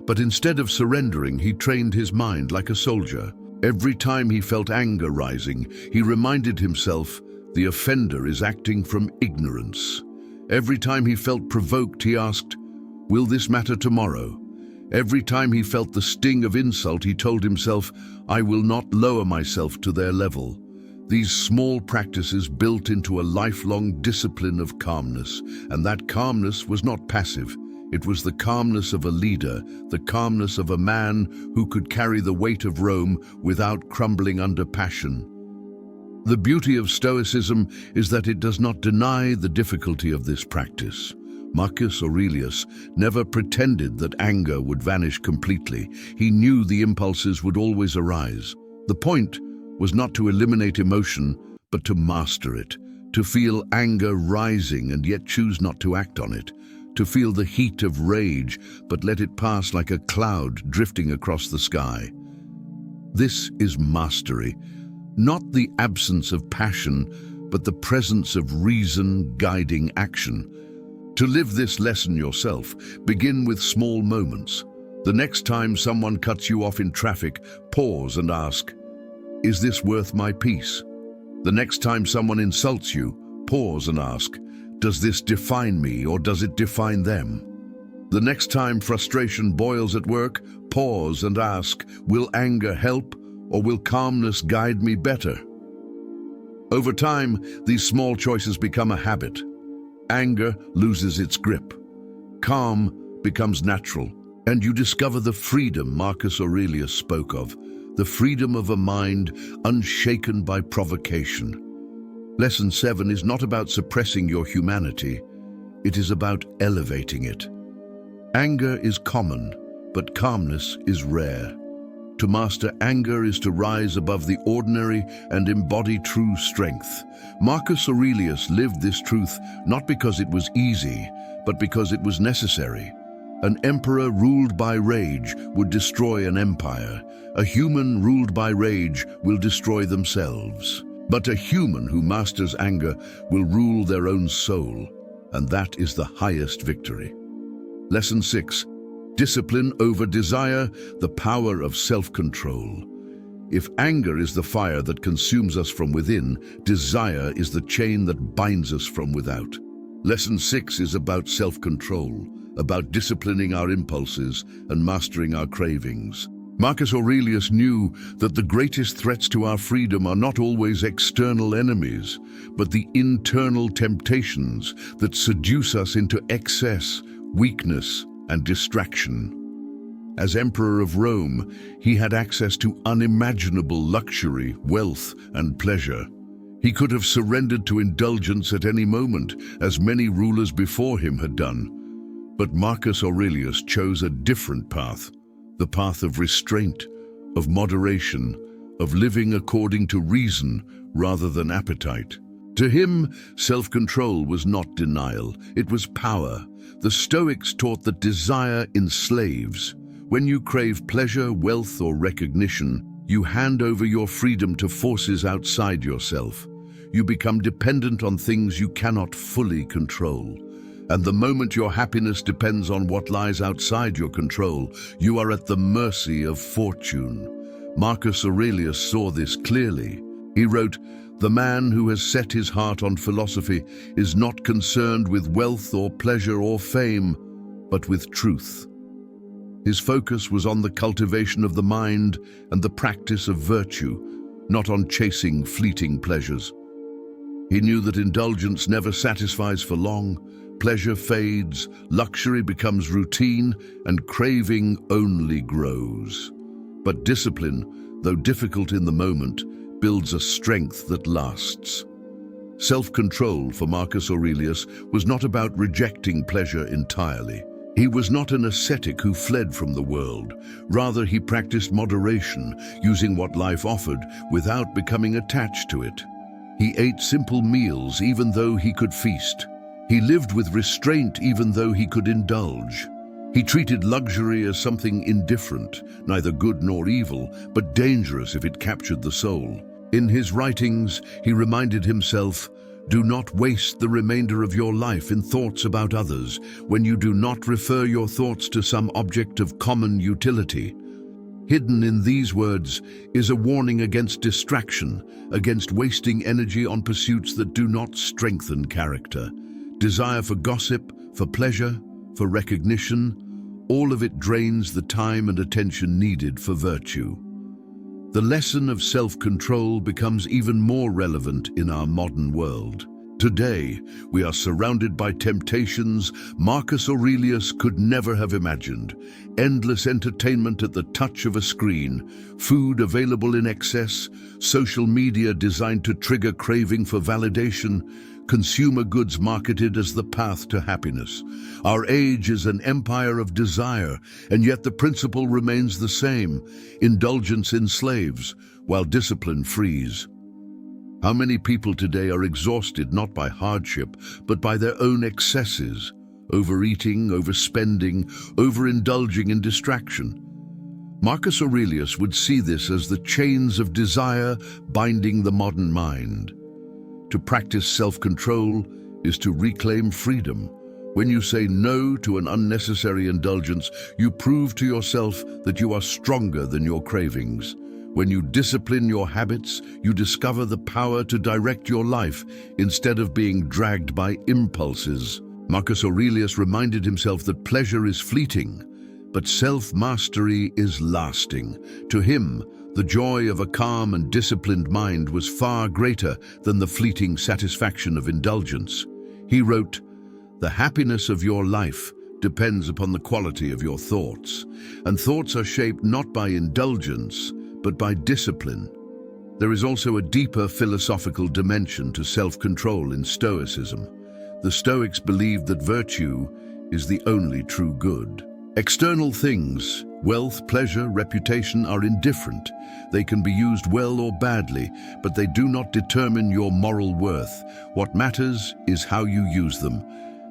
But instead of surrendering, he trained his mind like a soldier. Every time he felt anger rising, he reminded himself, the offender is acting from ignorance. Every time he felt provoked, he asked, will this matter tomorrow? Every time he felt the sting of insult, he told himself, I will not lower myself to their level. These small practices built into a lifelong discipline of calmness, and that calmness was not passive. It was the calmness of a leader, the calmness of a man who could carry the weight of Rome without crumbling under passion. The beauty of Stoicism is that it does not deny the difficulty of this practice. Marcus Aurelius never pretended that anger would vanish completely. He knew the impulses would always arise. The point was not to eliminate emotion, but to master it, to feel anger rising and yet choose not to act on it, to feel the heat of rage but let it pass like a cloud drifting across the sky. This is mastery, not the absence of passion, but the presence of reason guiding action. To live this lesson yourself, begin with small moments. The next time someone cuts you off in traffic, pause and ask, is this worth my peace? The next time someone insults you, pause and ask, does this define me or does it define them? The next time frustration boils at work, pause and ask, will anger help or will calmness guide me better? Over time, these small choices become a habit. Anger loses its grip. Calm becomes natural, and you discover the freedom Marcus Aurelius spoke of, the freedom of a mind unshaken by provocation. Lesson 7 is not about suppressing your humanity. It is about elevating it. Anger is common, but calmness is rare. To master anger is to rise above the ordinary and embody true strength. Marcus Aurelius lived this truth not because it was easy, but because it was necessary. An emperor ruled by rage would destroy an empire. A human ruled by rage will destroy themselves. But a human who masters anger will rule their own soul, and that is the highest victory. Lesson 6. Discipline over desire, the power of self-control. If anger is the fire that consumes us from within, desire is the chain that binds us from without. Lesson 6 is about self-control, about disciplining our impulses and mastering our cravings. Marcus Aurelius knew that the greatest threats to our freedom are not always external enemies, but the internal temptations that seduce us into excess, weakness, and distraction. As Emperor of Rome, he had access to unimaginable luxury, wealth, and pleasure. He could have surrendered to indulgence at any moment, as many rulers before him had done. But Marcus Aurelius chose a different path, the path of restraint, of moderation, of living according to reason rather than appetite. To him, self-control was not denial, it was power. The Stoics taught that desire enslaves. When you crave pleasure, wealth, or recognition, you hand over your freedom to forces outside yourself. you become dependent on things you cannot fully control. And the moment your happiness depends on what lies outside your control, you are at the mercy of fortune. Marcus Aurelius saw this clearly. He wrote, "The man who has set his heart on philosophy is not concerned with wealth or pleasure or fame, but with truth." His focus was on the cultivation of the mind and the practice of virtue, not on chasing fleeting pleasures. He knew that indulgence never satisfies for long, pleasure fades, luxury becomes routine, and craving only grows. But discipline, though difficult in the moment, builds a strength that lasts. Self-control for Marcus Aurelius was not about rejecting pleasure entirely. He was not an ascetic who fled from the world. Rather, he practiced moderation, using what life offered without becoming attached to it. He ate simple meals even though he could feast. He lived with restraint even though he could indulge. He treated luxury as something indifferent, neither good nor evil, but dangerous if it captured the soul. In his writings, he reminded himself, "Do not waste the remainder of your life in thoughts about others, when you do not refer your thoughts to some object of common utility." Hidden in these words is a warning against distraction, against wasting energy on pursuits that do not strengthen character. Desire for gossip, for pleasure, for recognition, all of it drains the time and attention needed for virtue. The lesson of self-control becomes even more relevant in our modern world. Today, we are surrounded by temptations Marcus Aurelius could never have imagined. Endless entertainment at the touch of a screen, food available in excess, social media designed to trigger craving for validation, consumer goods marketed as the path to happiness. Our age is an empire of desire, and yet the principle remains the same. Indulgence enslaves, while discipline frees. How many people today are exhausted not by hardship, but by their own excesses, overeating, overspending, overindulging in distraction? Marcus Aurelius would see this as the chains of desire binding the modern mind. To practice self-control is to reclaim freedom. When you say no to an unnecessary indulgence, you prove to yourself that you are stronger than your cravings. When you discipline your habits, you discover the power to direct your life instead of being dragged by impulses. Marcus Aurelius reminded himself that pleasure is fleeting, but self-mastery is lasting. To him, the joy of a calm and disciplined mind was far greater than the fleeting satisfaction of indulgence. He wrote, "The happiness of your life depends upon the quality of your thoughts, and thoughts are shaped not by indulgence, but by discipline." There is also a deeper philosophical dimension to self-control in Stoicism. The Stoics believed that virtue is the only true good. External things, wealth, pleasure, reputation, are indifferent. They can be used well or badly, but they do not determine your moral worth. What matters is how you use them.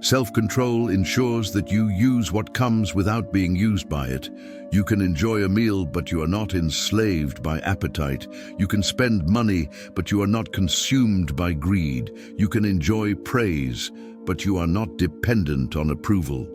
Self-control ensures that you use what comes without being used by it. You can enjoy a meal, but you are not enslaved by appetite. You can spend money, but you are not consumed by greed. You can enjoy praise, but you are not dependent on approval.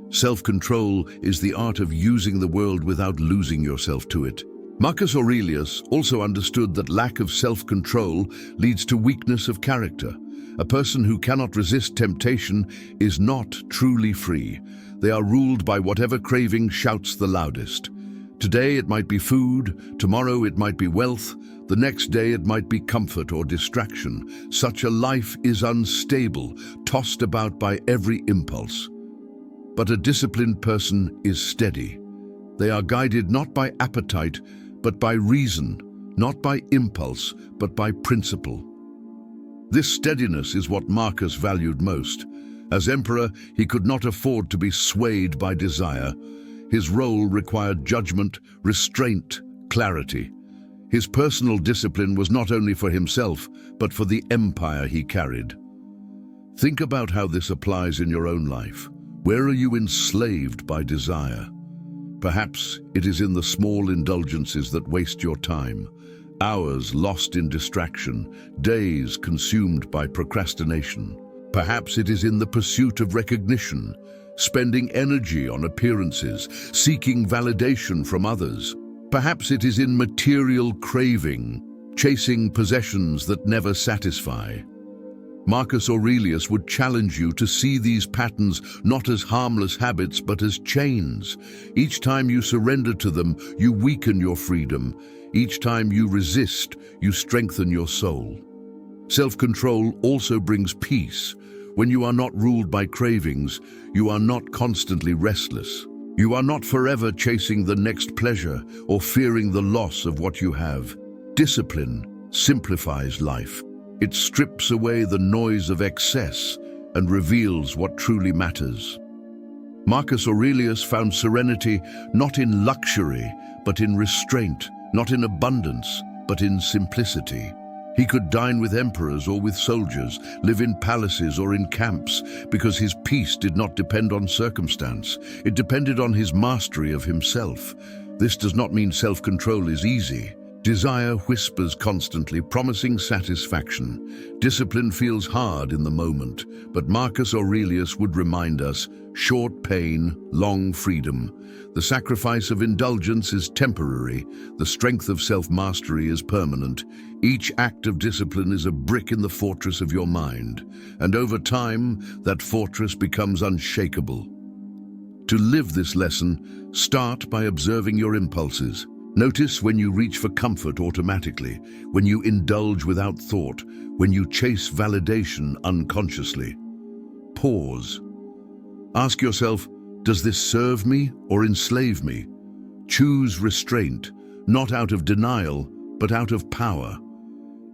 Self-control is the art of using the world without losing yourself to it. Marcus Aurelius also understood that lack of self-control leads to weakness of character. A person who cannot resist temptation is not truly free. They are ruled by whatever craving shouts the loudest. Today it might be food, tomorrow it might be wealth, the next day it might be comfort or distraction. Such a life is unstable, tossed about by every impulse. But a disciplined person is steady. They are guided not by appetite, but by reason, not by impulse, but by principle. This steadiness is what Marcus valued most. As emperor, he could not afford to be swayed by desire. His role required judgment, restraint, clarity. His personal discipline was not only for himself, but for the empire he carried. Think about how this applies in your own life. Where are you enslaved by desire? Perhaps it is in the small indulgences that waste your time. hours lost in distraction, days consumed by procrastination. Perhaps it is in the pursuit of recognition, spending energy on appearances, seeking validation from others. Perhaps it is in material craving, chasing possessions that never satisfy. Marcus Aurelius would challenge you to see these patterns not as harmless habits but as chains. Each time you surrender to them, you weaken your freedom. Each time you resist, you strengthen your soul. Self-control also brings peace. When you are not ruled by cravings, you are not constantly restless. You are not forever chasing the next pleasure or fearing the loss of what you have. Discipline simplifies life. It strips away the noise of excess and reveals what truly matters. Marcus Aurelius found serenity not in luxury, but in restraint, not in abundance, but in simplicity. He could dine with emperors or with soldiers, live in palaces or in camps, because his peace did not depend on circumstance. It depended on his mastery of himself. This does not mean self-control is easy. Desire whispers constantly, promising satisfaction. Discipline feels hard in the moment, but Marcus Aurelius would remind us, short pain, long freedom. The sacrifice of indulgence is temporary. The strength of self-mastery is permanent. Each act of discipline is a brick in the fortress of your mind, and over time, that fortress becomes unshakable. To live this lesson, start by observing your impulses. Notice when you reach for comfort automatically, when you indulge without thought, when you chase validation unconsciously. Pause. Ask yourself, does this serve me or enslave me? Choose restraint, not out of denial, but out of power.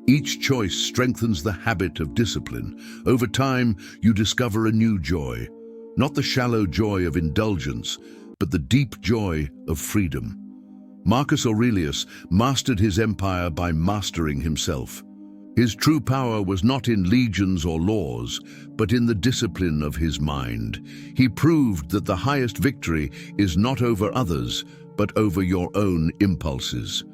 Each choice strengthens the habit of discipline. Over time, you discover a new joy, not the shallow joy of indulgence, but the deep joy of freedom. Marcus Aurelius mastered his empire by mastering himself. His true power was not in legions or laws, but in the discipline of his mind. He proved that the highest victory is not over others, but over your own impulses.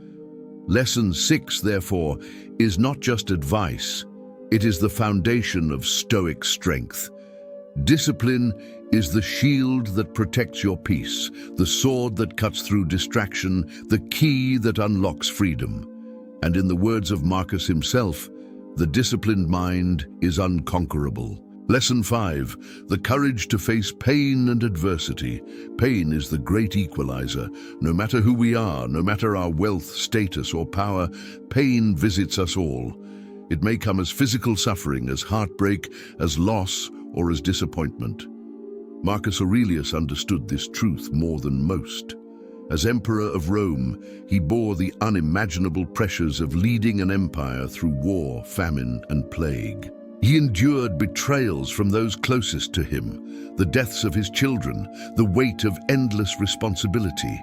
Lesson 6, therefore, is not just advice. It is the foundation of Stoic strength. Discipline is the shield that protects your peace, the sword that cuts through distraction, the key that unlocks freedom. And in the words of Marcus himself, the disciplined mind is unconquerable. Lesson 5, the courage to face pain and adversity. Pain is the great equalizer. No matter who we are, no matter our wealth, status, or power, pain visits us all. It may come as physical suffering, as heartbreak, as loss, or as disappointment. Marcus Aurelius understood this truth more than most. As Emperor of Rome, he bore the unimaginable pressures of leading an empire through war, famine, and plague. He endured betrayals from those closest to him, the deaths of his children, the weight of endless responsibility.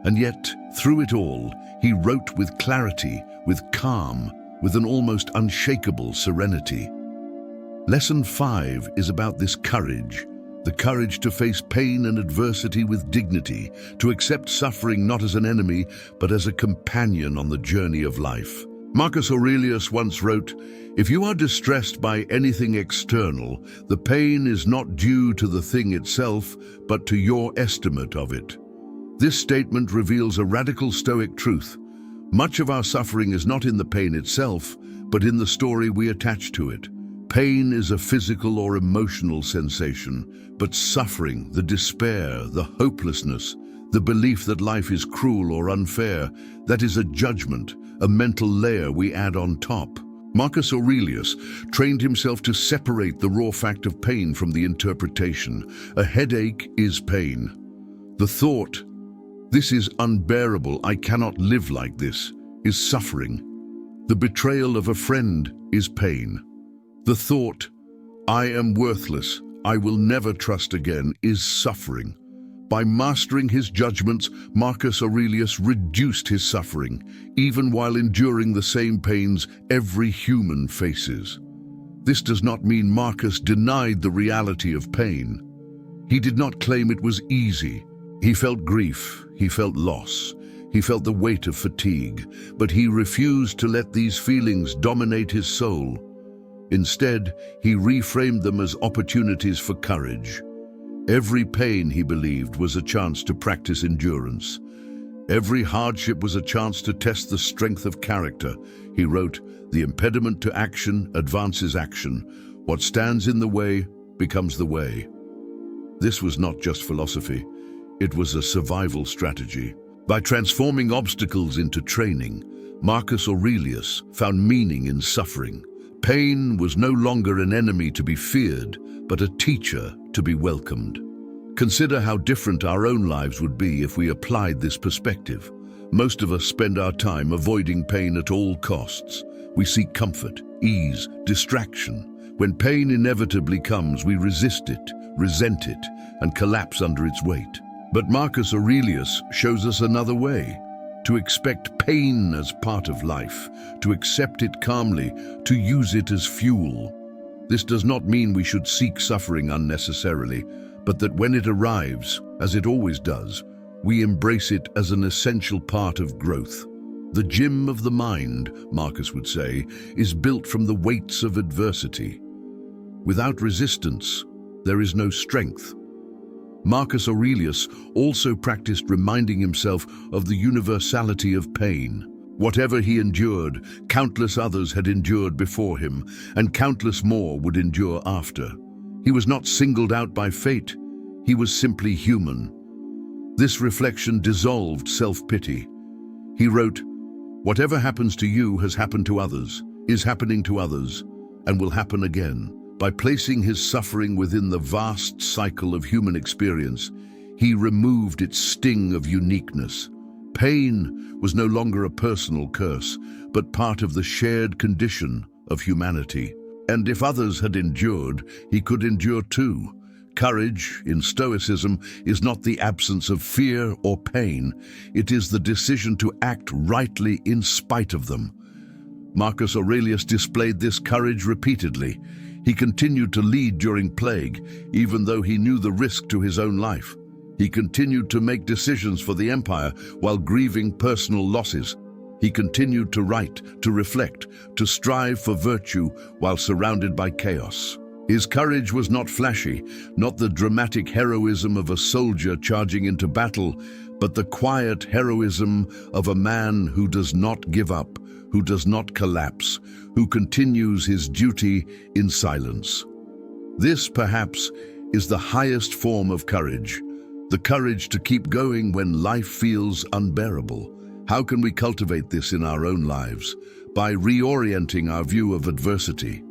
And yet, through it all, he wrote with clarity, with calm, with an almost unshakable serenity. Lesson 5 is about this courage, the courage to face pain and adversity with dignity, to accept suffering not as an enemy, but as a companion on the journey of life. Marcus Aurelius once wrote, "If you are distressed by anything external, the pain is not due to the thing itself, but to your estimate of it." This statement reveals a radical Stoic truth. Much of our suffering is not in the pain itself, but in the story we attach to it. Pain is a physical or emotional sensation, but suffering, the despair, the hopelessness, the belief that life is cruel or unfair, that is a judgment, a mental layer we add on top. Marcus Aurelius trained himself to separate the raw fact of pain from the interpretation. A headache is pain. The thought, "This is unbearable, I cannot live like this," is suffering. The betrayal of a friend is pain. The thought, "I am worthless, I will never trust again," is suffering. By mastering his judgments, Marcus Aurelius reduced his suffering, even while enduring the same pains every human faces. This does not mean Marcus denied the reality of pain. He did not claim it was easy. He felt grief, he felt loss, He felt the weight of fatigue, but he refused to let these feelings dominate his soul. Instead, he reframed them as opportunities for courage. Every pain, he believed, was a chance to practice endurance. Every hardship was a chance to test the strength of character. He wrote, "The impediment to action advances action. What stands in the way becomes the way." This was not just philosophy, it was a survival strategy. By transforming obstacles into training, Marcus Aurelius found meaning in suffering. Pain was no longer an enemy to be feared, but a teacher to be welcomed. Consider how different our own lives would be if we applied this perspective. Most of us spend our time avoiding pain at all costs. We seek comfort, ease, distraction. When pain inevitably comes, we resist it, resent it, and collapse under its weight. But Marcus Aurelius shows us another way: to expect pain as part of life, to accept it calmly, to use it as fuel. This does not mean we should seek suffering unnecessarily, but that when it arrives, as it always does, we embrace it as an essential part of growth. The gym of the mind, Marcus would say, is built from the weights of adversity. Without resistance, there is no strength. Marcus Aurelius also practiced reminding himself of the universality of pain. Whatever he endured, countless others had endured before him, and countless more would endure after. He was not singled out by fate, he was simply human. This reflection dissolved self-pity. He wrote, "Whatever happens to you has happened to others, is happening to others, and will happen again." By placing his suffering within the vast cycle of human experience, he removed its sting of uniqueness. Pain was no longer a personal curse, but part of the shared condition of humanity. And if others had endured, he could endure too. Courage, in Stoicism, is not the absence of fear or pain. It is the decision to act rightly in spite of them. Marcus Aurelius displayed this courage repeatedly. He continued to lead during plague, even though he knew the risk to his own life. He continued to make decisions for the empire while grieving personal losses. He continued to write, to reflect, to strive for virtue while surrounded by chaos. His courage was not flashy, not the dramatic heroism of a soldier charging into battle, but the quiet heroism of a man who does not give up, who does not collapse, who continues his duty in silence. This, perhaps, is the highest form of courage, the courage to keep going when life feels unbearable. How can we cultivate this in our own lives? By reorienting our view of adversity.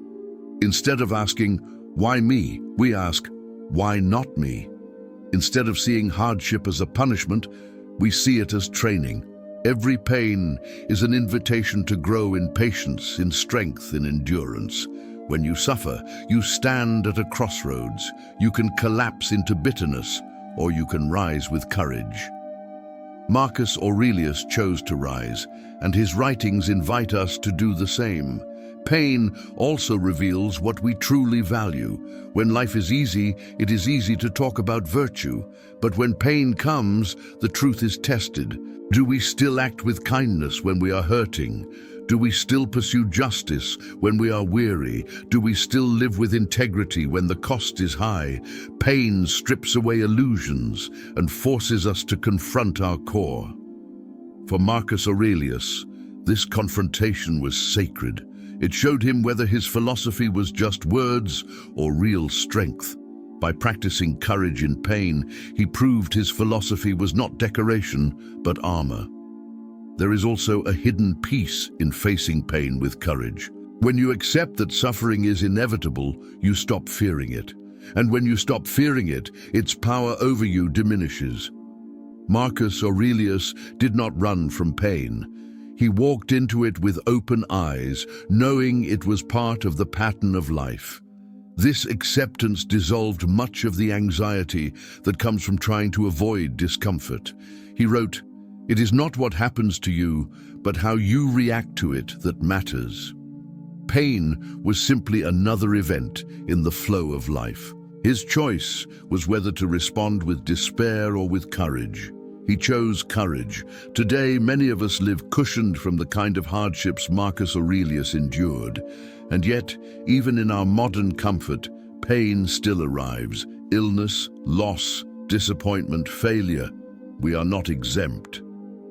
Instead of asking, "Why me?" we ask, "Why not me?" Instead of seeing hardship as a punishment, we see it as training. Every pain is an invitation to grow in patience, in strength, in endurance. When you suffer, you stand at a crossroads. You can collapse into bitterness, or you can rise with courage. Marcus Aurelius chose to rise, and his writings invite us to do the same. Pain also reveals what we truly value. When life is easy, it is easy to talk about virtue. But when pain comes, the truth is tested. Do we still act with kindness when we are hurting? Do we still pursue justice when we are weary? Do we still live with integrity when the cost is high? Pain strips away illusions and forces us to confront our core. For Marcus Aurelius, this confrontation was sacred. It showed him whether his philosophy was just words or real strength. By practicing courage in pain, he proved his philosophy was not decoration, but armor. There is also a hidden peace in facing pain with courage. When you accept that suffering is inevitable, you stop fearing it. And when you stop fearing it, its power over you diminishes. Marcus Aurelius did not run from pain. He walked into it with open eyes, knowing it was part of the pattern of life. This acceptance dissolved much of the anxiety that comes from trying to avoid discomfort. He wrote, "It is not what happens to you, but how you react to it that matters." Pain was simply another event in the flow of life. His choice was whether to respond with despair or with courage. He chose courage. Today, many of us live cushioned from the kind of hardships Marcus Aurelius endured. And yet, even in our modern comfort, pain still arrives. Illness, loss, disappointment, failure. We are not exempt.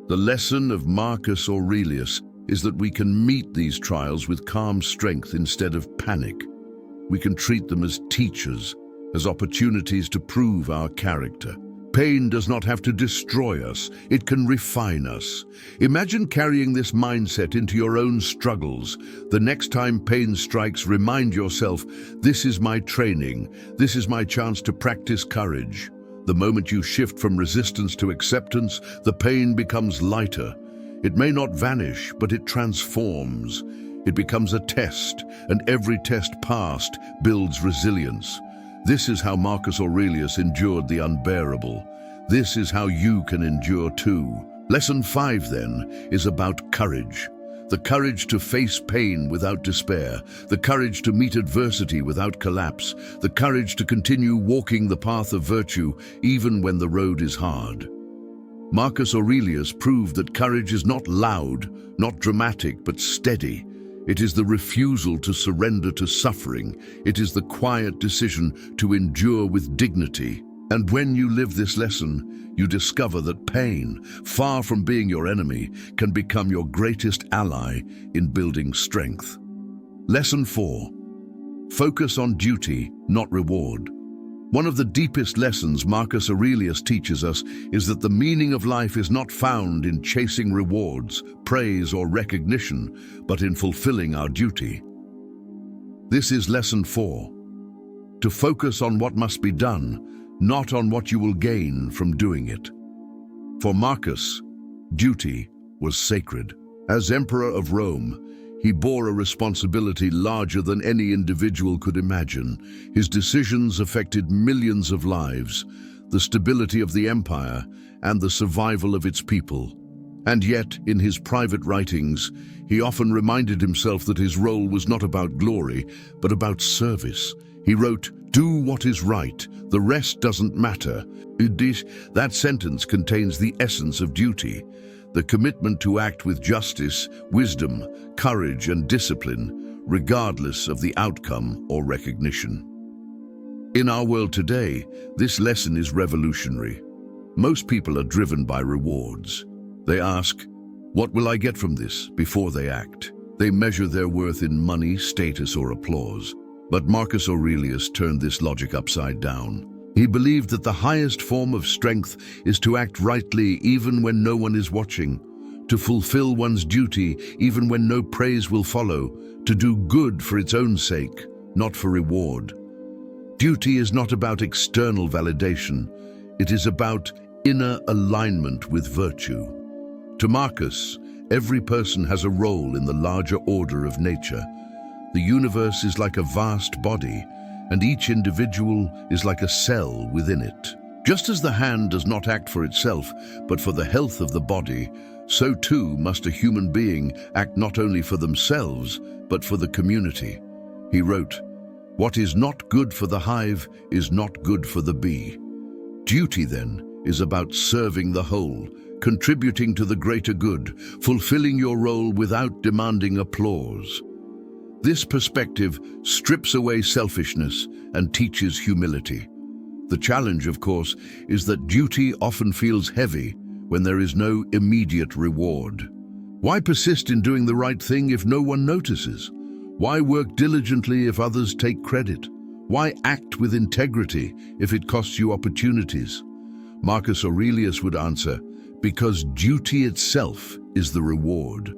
The lesson of Marcus Aurelius is that we can meet these trials with calm strength instead of panic. We can treat them as teachers, as opportunities to prove our character. Pain does not have to destroy us, it can refine us. Imagine carrying this mindset into your own struggles. The next time pain strikes, remind yourself, this is my training, this is my chance to practice courage. The moment you shift from resistance to acceptance, the pain becomes lighter. It may not vanish, but it transforms. It becomes a test, and every test passed builds resilience. This is how Marcus Aurelius endured the unbearable. This is how you can endure too. Lesson 5, then, is about courage. The courage to face pain without despair, the courage to meet adversity without collapse, the courage to continue walking the path of virtue even when the road is hard. Marcus Aurelius proved that courage is not loud, not dramatic, but steady. It is the refusal to surrender to suffering. It is the quiet decision to endure with dignity. And when you live this lesson, you discover that pain, far from being your enemy, can become your greatest ally in building strength. Lesson 4. Focus on duty, not reward. One of the deepest lessons Marcus Aurelius teaches us is that the meaning of life is not found in chasing rewards, praise, or recognition, but in fulfilling our duty. This is lesson 4. To focus on what must be done, not on what you will gain from doing it. For Marcus, duty was sacred. As Emperor of Rome, he bore a responsibility larger than any individual could imagine. His decisions affected millions of lives, the stability of the empire, and the survival of its people. And yet, in his private writings, he often reminded himself that his role was not about glory, but about service. He wrote, "Do what is right, the rest doesn't matter." That sentence contains the essence of duty. The commitment to act with justice, wisdom, courage, and discipline, regardless of the outcome or recognition. In our world today, this lesson is revolutionary. Most people are driven by rewards. They ask, "What will I get from this?" before they act. They measure their worth in money, status, or applause. But Marcus Aurelius turned this logic upside down. He believed that the highest form of strength is to act rightly even when no one is watching, to fulfill one's duty even when no praise will follow, to do good for its own sake, not for reward. Duty is not about external validation. It is about inner alignment with virtue. To Marcus, every person has a role in the larger order of nature. The universe is like a vast body, and each individual is like a cell within it. Just as the hand does not act for itself, but for the health of the body, so too must a human being act not only for themselves, but for the community. He wrote, "What is not good for the hive is not good for the bee." Duty, then, is about serving the whole, contributing to the greater good, fulfilling your role without demanding applause. This perspective strips away selfishness and teaches humility. The challenge, of course, is that duty often feels heavy when there is no immediate reward. Why persist in doing the right thing if no one notices? Why work diligently if others take credit? Why act with integrity if it costs you opportunities? Marcus Aurelius would answer, because duty itself is the reward.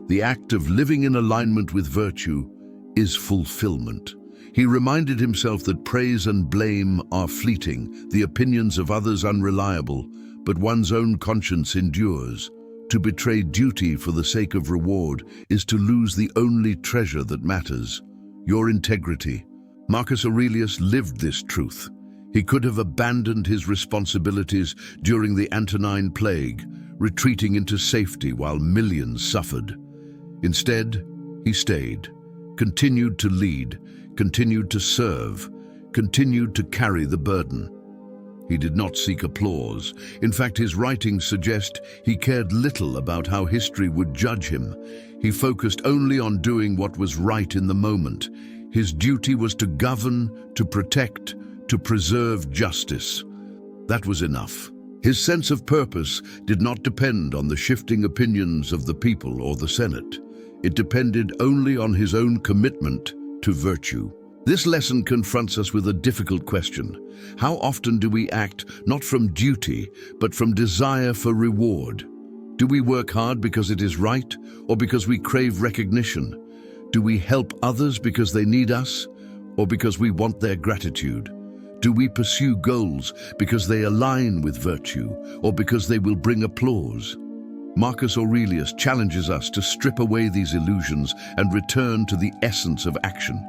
The act of living in alignment with virtue is fulfillment. He reminded himself that praise and blame are fleeting, the opinions of others unreliable, but one's own conscience endures. To betray duty for the sake of reward is to lose the only treasure that matters, your integrity. Marcus Aurelius lived this truth. He could have abandoned his responsibilities during the Antonine Plague, retreating into safety while millions suffered. Instead, he stayed, continued to lead, continued to serve, continued to carry the burden. He did not seek applause. In fact, his writings suggest he cared little about how history would judge him. He focused only on doing what was right in the moment. His duty was to govern, to protect, to preserve justice. That was enough. His sense of purpose did not depend on the shifting opinions of the people or the Senate. It depended only on his own commitment to virtue. This lesson confronts us with a difficult question. How often do we act not from duty, but from desire for reward? Do we work hard because it is right, or because we crave recognition? Do we help others because they need us, or because we want their gratitude? Do we pursue goals because they align with virtue, or because they will bring applause? Marcus Aurelius challenges us to strip away these illusions and return to the essence of action.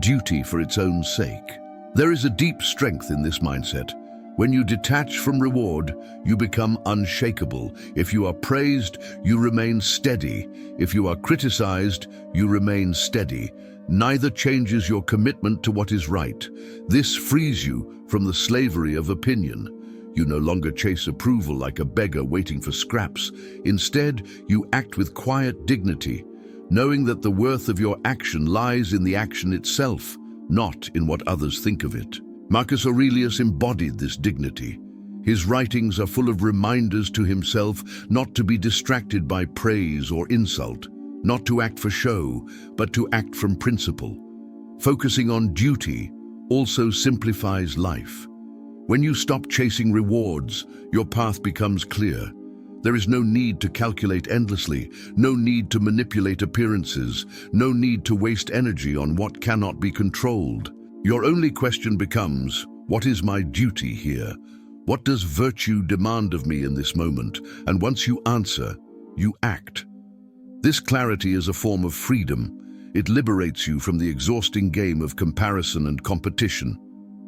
Duty for its own sake. There is a deep strength in this mindset. When you detach from reward, you become unshakable. If you are praised, you remain steady. If you are criticized, you remain steady. Neither changes your commitment to what is right. This frees you from the slavery of opinion. You no longer chase approval like a beggar waiting for scraps. Instead, you act with quiet dignity, knowing that the worth of your action lies in the action itself, not in what others think of it. Marcus Aurelius embodied this dignity. His writings are full of reminders to himself not to be distracted by praise or insult, not to act for show, but to act from principle. Focusing on duty also simplifies life. When you stop chasing rewards, your path becomes clear. There is no need to calculate endlessly, no need to manipulate appearances, no need to waste energy on what cannot be controlled. Your only question becomes, what is my duty here? What does virtue demand of me in this moment? And once you answer, you act. This clarity is a form of freedom. It liberates you from the exhausting game of comparison and competition.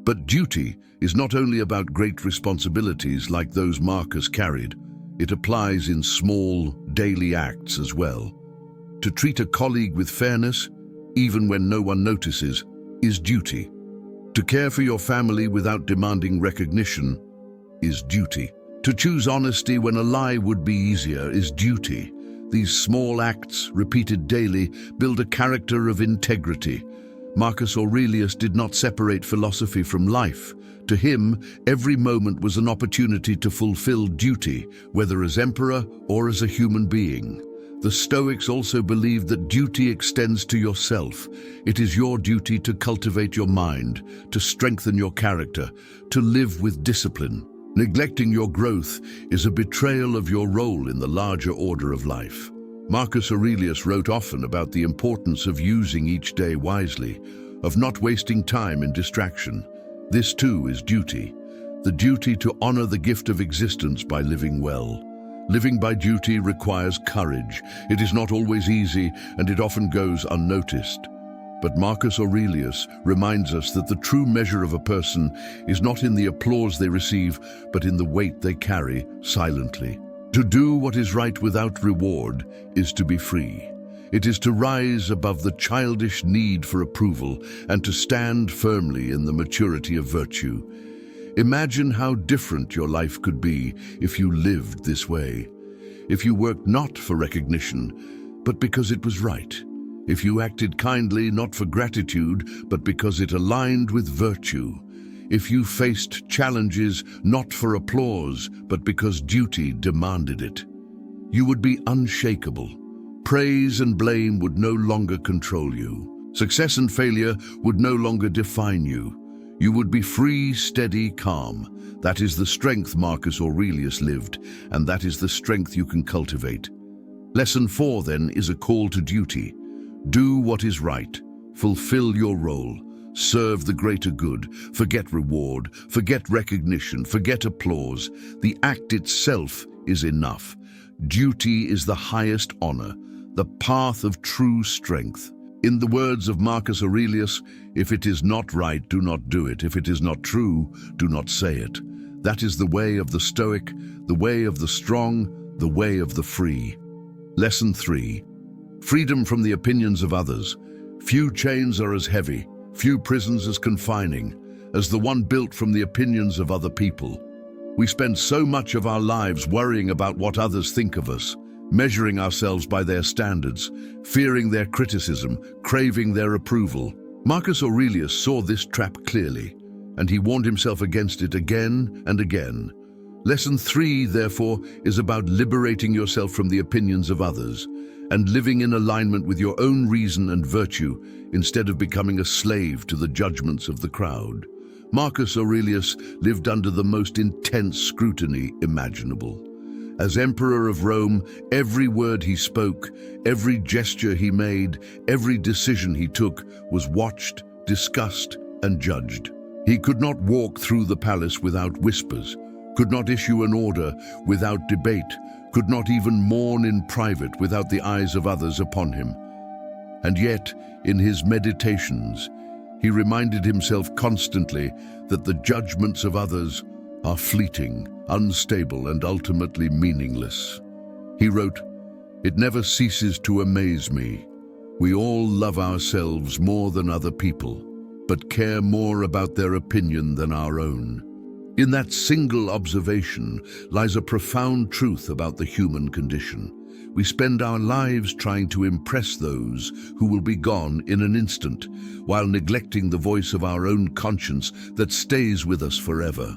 But duty is not only about great responsibilities like those Marcus carried. It applies in small, daily acts as well. To treat a colleague with fairness, even when no one notices, is duty. To care for your family without demanding recognition is duty. To choose honesty when a lie would be easier is duty. These small acts, repeated daily, build a character of integrity. Marcus Aurelius did not separate philosophy from life. To him, every moment was an opportunity to fulfill duty, whether as emperor or as a human being. The Stoics also believed that duty extends to yourself. It is your duty to cultivate your mind, to strengthen your character, to live with discipline. Neglecting your growth is a betrayal of your role in the larger order of life. Marcus Aurelius wrote often about the importance of using each day wisely, of not wasting time in distraction. This too is duty, the duty to honor the gift of existence by living well. Living by duty requires courage. It is not always easy, and it often goes unnoticed. But Marcus Aurelius reminds us that the true measure of a person is not in the applause they receive, but in the weight they carry silently. To do what is right without reward is to be free. It is to rise above the childish need for approval and to stand firmly in the maturity of virtue. Imagine how different your life could be if you lived this way. If you worked not for recognition, but because it was right. If you acted kindly not for gratitude, but because it aligned with virtue. If you faced challenges not for applause, but because duty demanded it. You would be unshakable. Praise and blame would no longer control you. Success and failure would no longer define you. You would be free, steady, calm. That is the strength Marcus Aurelius lived, and that is the strength you can cultivate. Lesson 4, then, is a call to duty. Do what is right. Fulfill your role. Serve the greater good. Forget reward. Forget recognition. Forget applause. The act itself is enough. Duty is the highest honor, the path of true strength. In the words of Marcus Aurelius, if it is not right, do not do it. If it is not true, do not say it. That is the way of the Stoic, the way of the strong, the way of the free. Lesson 3. Freedom from the opinions of others. Few chains are as heavy, few prisons as confining. as the one built from the opinions of other people. We spend so much of our lives worrying about what others think of us, measuring ourselves by their standards, fearing their criticism, craving their approval. Marcus Aurelius saw this trap clearly, and he warned himself against it again and again. Lesson 3, therefore, is about liberating yourself from the opinions of others and living in alignment with your own reason and virtue instead of becoming a slave to the judgments of the crowd. Marcus Aurelius lived under the most intense scrutiny imaginable. As Emperor of Rome, every word he spoke, every gesture he made, every decision he took was watched, discussed, and judged. He could not walk through the palace without whispers, could not issue an order without debate, could not even mourn in private without the eyes of others upon him. And yet, in his meditations, he reminded himself constantly that the judgments of others are fleeting, unstable, and ultimately meaningless. He wrote, "It never ceases to amaze me. We all love ourselves more than other people, but care more about their opinion than our own." In that single observation lies a profound truth about the human condition. We spend our lives trying to impress those who will be gone in an instant, while neglecting the voice of our own conscience that stays with us forever.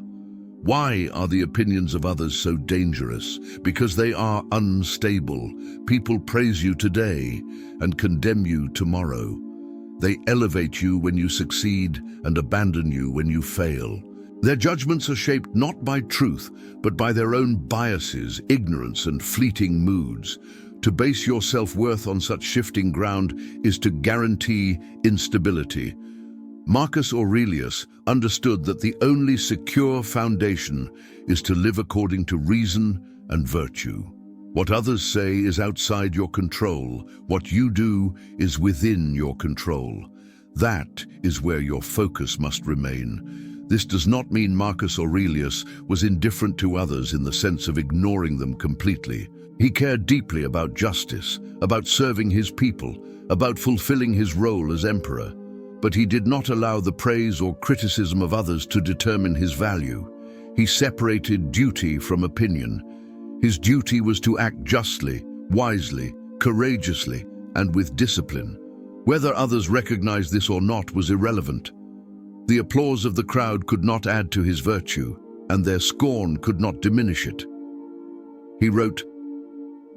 Why are the opinions of others so dangerous? Because they are unstable. People praise you today and condemn you tomorrow. They elevate you when you succeed and abandon you when you fail. Their judgments are shaped not by truth, but by their own biases, ignorance, and fleeting moods. To base your self-worth on such shifting ground is to guarantee instability. Marcus Aurelius understood that the only secure foundation is to live according to reason and virtue. What others say is outside your control. What you do is within your control. That is where your focus must remain. This does not mean Marcus Aurelius was indifferent to others in the sense of ignoring them completely. He cared deeply about justice, about serving his people, about fulfilling his role as emperor. But he did not allow the praise or criticism of others to determine his value. He separated duty from opinion. His duty was to act justly, wisely, courageously, and with discipline. Whether others recognized this or not was irrelevant. The applause of the crowd could not add to his virtue, and their scorn could not diminish it. He wrote,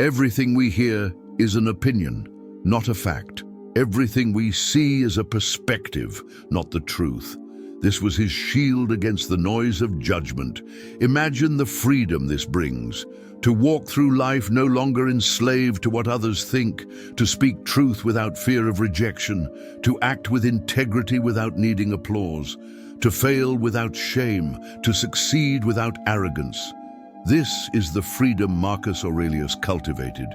"Everything we hear is an opinion, not a fact. Everything we see is a perspective, not the truth." This was his shield against the noise of judgment. Imagine the freedom this brings. To walk through life no longer enslaved to what others think, to speak truth without fear of rejection, to act with integrity without needing applause, to fail without shame, to succeed without arrogance. This is the freedom Marcus Aurelius cultivated.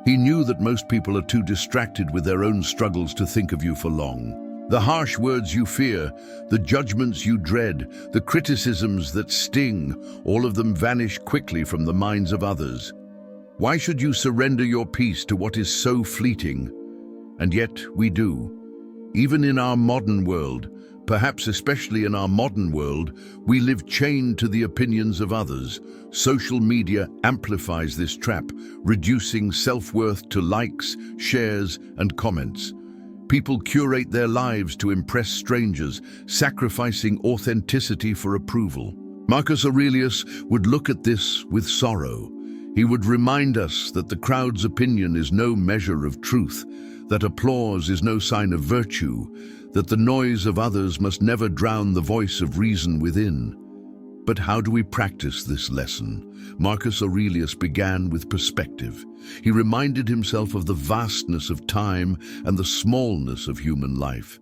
He knew that most people are too distracted with their own struggles to think of you for long. The harsh words you fear, the judgments you dread, the criticisms that sting, all of them vanish quickly from the minds of others. Why should you surrender your peace to what is so fleeting? And yet we do. Even in our modern world, perhaps especially in our modern world, we live chained to the opinions of others. Social media amplifies this trap, reducing self-worth to likes, shares, and comments. People curate their lives to impress strangers, sacrificing authenticity for approval. Marcus Aurelius would look at this with sorrow. He would remind us that the crowd's opinion is no measure of truth, that applause is no sign of virtue, that the noise of others must never drown the voice of reason within. But how do we practice this lesson? Marcus Aurelius began with perspective. He reminded himself of the vastness of time and the smallness of human life.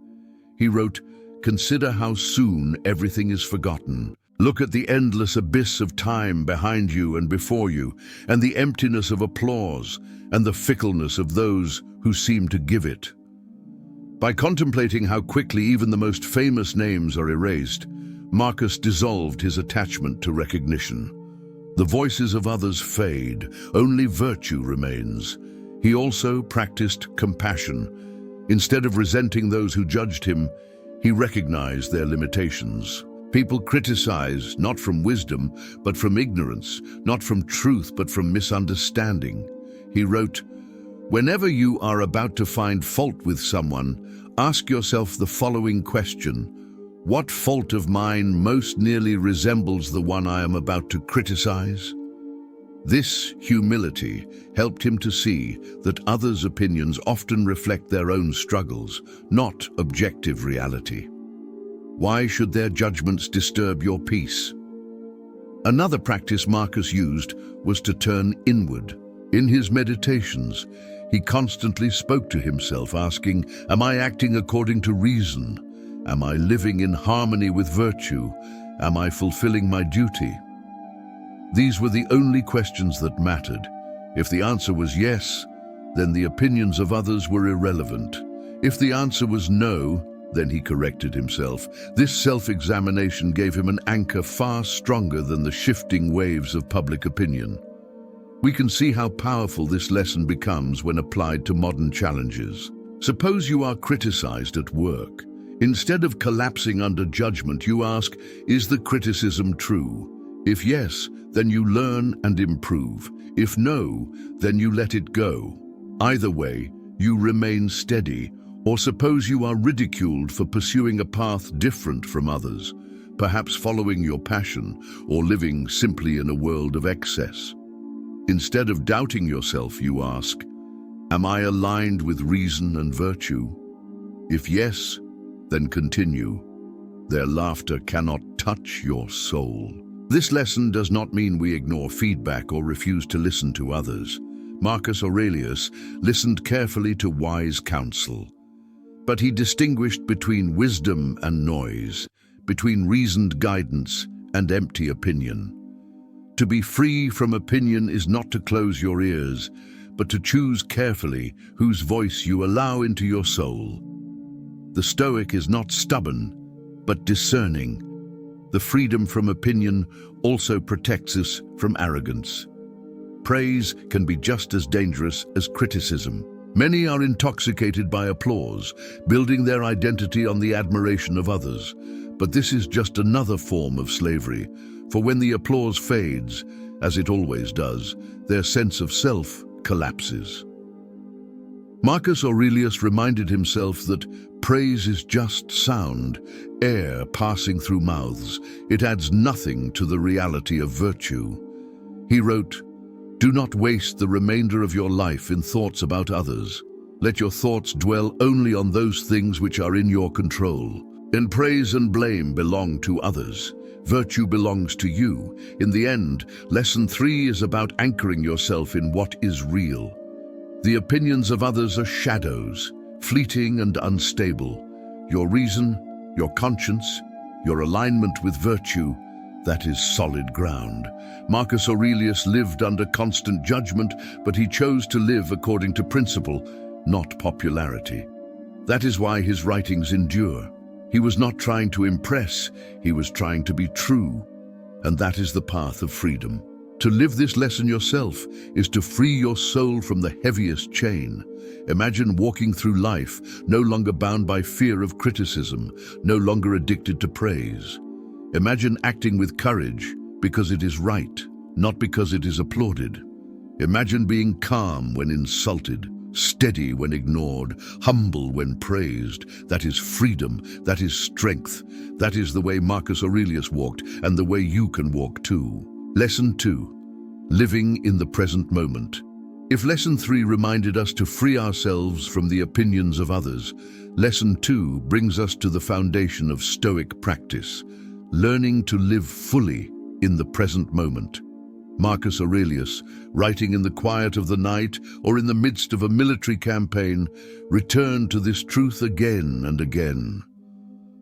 He wrote, "Consider how soon everything is forgotten. Look at the endless abyss of time behind you and before you, and the emptiness of applause, and the fickleness of those who seem to give it." By contemplating how quickly even the most famous names are erased, Marcus dissolved his attachment to recognition. The voices of others fade, only virtue remains. He also practiced compassion. Instead of resenting those who judged him, He recognized their limitations. People criticize not from wisdom, but from ignorance, not from truth, but from misunderstanding. He wrote, "Whenever you are about to find fault with someone, ask yourself the following question: what fault of mine most nearly resembles the one I am about to criticize?" This humility helped him to see that others' opinions often reflect their own struggles, not objective reality. Why should their judgments disturb your peace? Another practice Marcus used was to turn inward. In his meditations, he constantly spoke to himself, asking, "Am I acting according to reason? Am I living in harmony with virtue? Am I fulfilling my duty?" These were the only questions that mattered. If the answer was yes, then the opinions of others were irrelevant. If the answer was no, then he corrected himself. This self-examination gave him an anchor far stronger than the shifting waves of public opinion. We can see how powerful this lesson becomes when applied to modern challenges. Suppose you are criticized at work. Instead of collapsing under judgment, you ask, "Is the criticism true?" If yes, then you learn and improve. If no, then you let it go. Either way, you remain steady. Or suppose you are ridiculed for pursuing a path different from others, perhaps following your passion or living simply in a world of excess. Instead of doubting yourself, you ask, "Am I aligned with reason and virtue?" If yes, then continue. Their laughter cannot touch your soul. This lesson does not mean we ignore feedback or refuse to listen to others. Marcus Aurelius listened carefully to wise counsel. But he distinguished between wisdom and noise, between reasoned guidance and empty opinion. To be free from opinion is not to close your ears, but to choose carefully whose voice you allow into your soul. The Stoic is not stubborn, but discerning. The freedom from opinion also protects us from arrogance. Praise can be just as dangerous as criticism. Many are intoxicated by applause, building their identity on the admiration of others. But this is just another form of slavery, for when the applause fades, as it always does, their sense of self collapses. Marcus Aurelius reminded himself that praise is just sound, air passing through mouths. It adds nothing to the reality of virtue. He wrote, "Do not waste the remainder of your life in thoughts about others. Let your thoughts dwell only on those things which are in your control. And praise and blame belong to others. Virtue belongs to you. In the end, lesson 3 is about anchoring yourself in what is real. The opinions of others are shadows, fleeting and unstable. Your reason, your conscience, your alignment with virtue, that is solid ground." Marcus Aurelius lived under constant judgment, but he chose to live according to principle, not popularity. That is why his writings endure. He was not trying to impress, he was trying to be true. And that is the path of freedom. To live this lesson yourself is to free your soul from the heaviest chain. Imagine walking through life, no longer bound by fear of criticism, no longer addicted to praise. Imagine acting with courage because it is right, not because it is applauded. Imagine being calm when insulted, steady when ignored, humble when praised. That is freedom, that is strength. That is the way Marcus Aurelius walked, and the way you can walk too. Lesson 2. Living in the present moment. If Lesson 3 reminded us to free ourselves from the opinions of others, Lesson 2 brings us to the foundation of Stoic practice, learning to live fully in the present moment. Marcus Aurelius, writing in the quiet of the night or in the midst of a military campaign, returned to this truth again and again.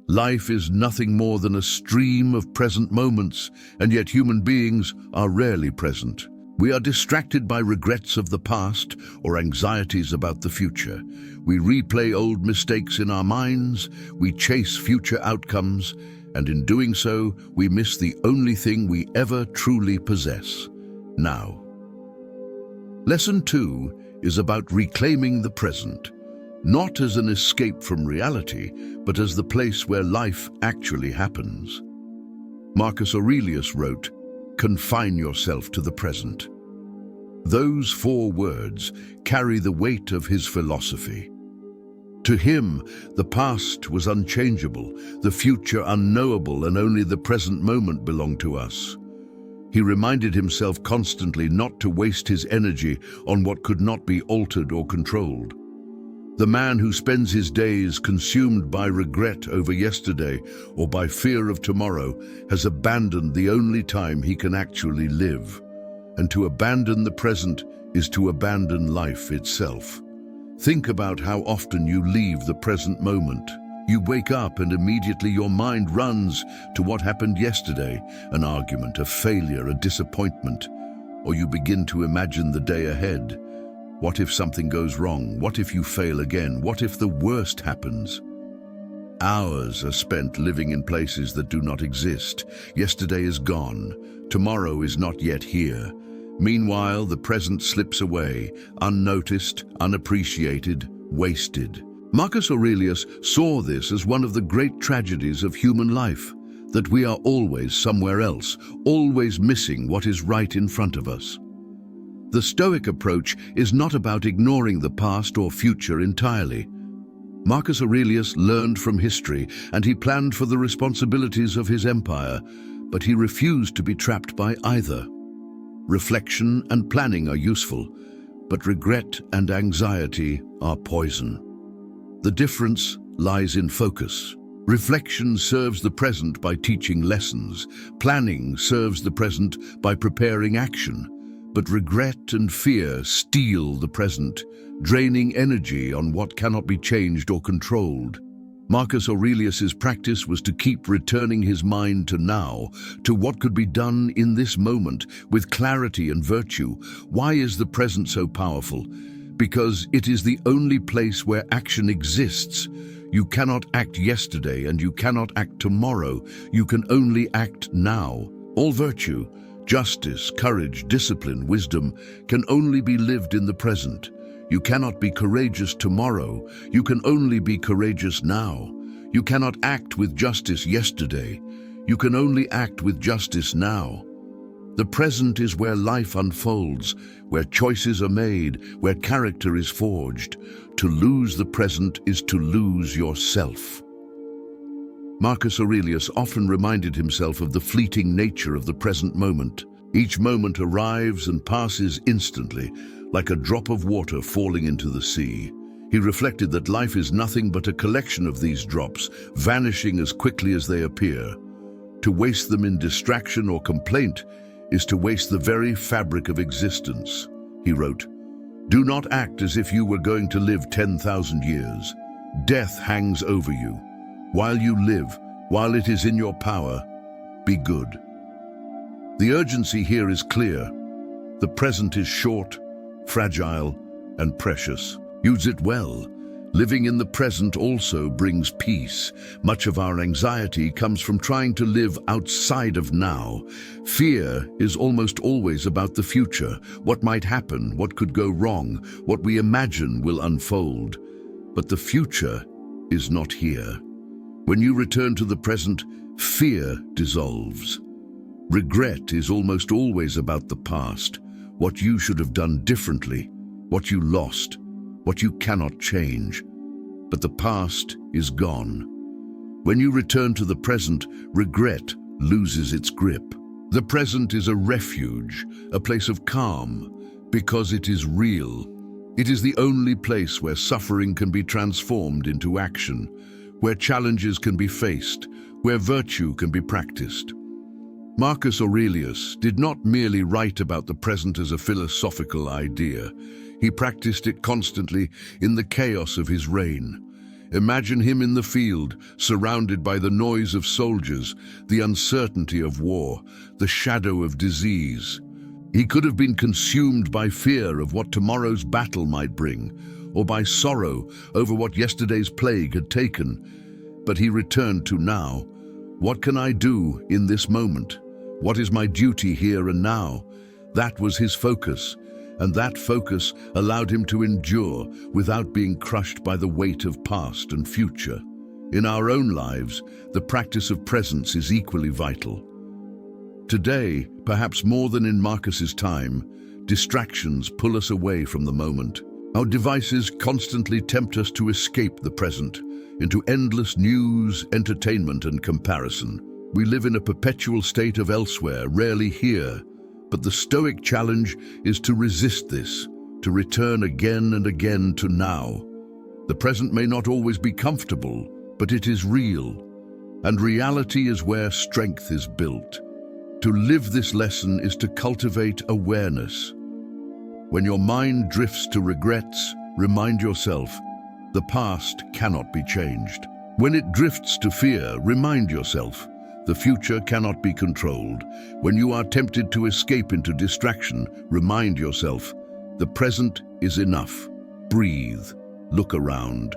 Life is nothing more than a stream of present moments, and yet human beings are rarely present. We are distracted by regrets of the past or anxieties about the future. We replay old mistakes in our minds, we chase future outcomes, and in doing so, we miss the only thing we ever truly possess: now. Lesson 2 is about reclaiming the present. not as an escape from reality, but as the place where life actually happens. Marcus Aurelius wrote, "Confine yourself to the present." Those 4 words carry the weight of his philosophy. To him, the past was unchangeable, the future unknowable, and only the present moment belonged to us. He reminded himself constantly not to waste his energy on what could not be altered or controlled. The man who spends his days consumed by regret over yesterday or by fear of tomorrow has abandoned the only time he can actually live. And to abandon the present is to abandon life itself. Think about how often you leave the present moment. You wake up and immediately your mind runs to what happened yesterday, an argument, a failure, a disappointment, or you begin to imagine the day ahead. What if something goes wrong? What if you fail again? What if the worst happens? Hours are spent living in places that do not exist. Yesterday is gone. Tomorrow is not yet here. Meanwhile, the present slips away, unnoticed, unappreciated, wasted. Marcus Aurelius saw this as one of the great tragedies of human life, that we are always somewhere else, always missing what is right in front of us. The Stoic approach is not about ignoring the past or future entirely. Marcus Aurelius learned from history and he planned for the responsibilities of his empire, but he refused to be trapped by either. Reflection and planning are useful, but regret and anxiety are poison. The difference lies in focus. Reflection serves the present by teaching lessons. Planning serves the present by preparing action. But regret and fear steal the present, draining energy on what cannot be changed or controlled. Marcus Aurelius's practice was to keep returning his mind to now, to what could be done in this moment, with clarity and virtue. Why is the present so powerful? Because it is the only place where action exists. You cannot act yesterday and you cannot act tomorrow. You can only act now. All virtue, justice, courage, discipline, wisdom can only be lived in the present. You cannot be courageous tomorrow. You can only be courageous now. You cannot act with justice yesterday. You can only act with justice now. The present is where life unfolds, where choices are made, where character is forged. To lose the present is to lose yourself. Marcus Aurelius often reminded himself of the fleeting nature of the present moment. Each moment arrives and passes instantly, like a drop of water falling into the sea. He reflected that life is nothing but a collection of these drops, vanishing as quickly as they appear. To waste them in distraction or complaint is to waste the very fabric of existence. He wrote, "Do not act as if you were going to live 10,000 years. Death hangs over you. While you live, while it is in your power, be good." The urgency here is clear. The present is short, fragile, and precious. Use it well. Living in the present also brings peace. Much of our anxiety comes from trying to live outside of now. Fear is almost always about the future, what might happen, what could go wrong, what we imagine will unfold. But the future is not here. When you return to the present, fear dissolves. Regret is almost always about the past, what you should have done differently, what you lost, what you cannot change. But the past is gone. When you return to the present, regret loses its grip. The present is a refuge, a place of calm, because it is real. It is the only place where suffering can be transformed into action, where challenges can be faced, where virtue can be practiced. Marcus Aurelius did not merely write about the present as a philosophical idea. He practiced it constantly in the chaos of his reign. Imagine him in the field, surrounded by the noise of soldiers, the uncertainty of war, the shadow of disease. He could have been consumed by fear of what tomorrow's battle might bring, or by sorrow over what yesterday's plague had taken. But he returned to now. What can I do in this moment? What is my duty here and now? That was his focus. and that focus allowed him to endure without being crushed by the weight of past and future. In our own lives, the practice of presence is equally vital. Today, perhaps more than in Marcus's time, distractions pull us away from the moment. Our devices constantly tempt us to escape the present, into endless news, entertainment, and comparison. We live in a perpetual state of elsewhere, rarely here. But the Stoic challenge is to resist this, to return again and again to now. The present may not always be comfortable, but it is real. And reality is where strength is built. To live this lesson is to cultivate awareness. When your mind drifts to regrets, remind yourself, the past cannot be changed. When it drifts to fear, remind yourself, the future cannot be controlled. When you are tempted to escape into distraction, remind yourself, the present is enough. Breathe, look around,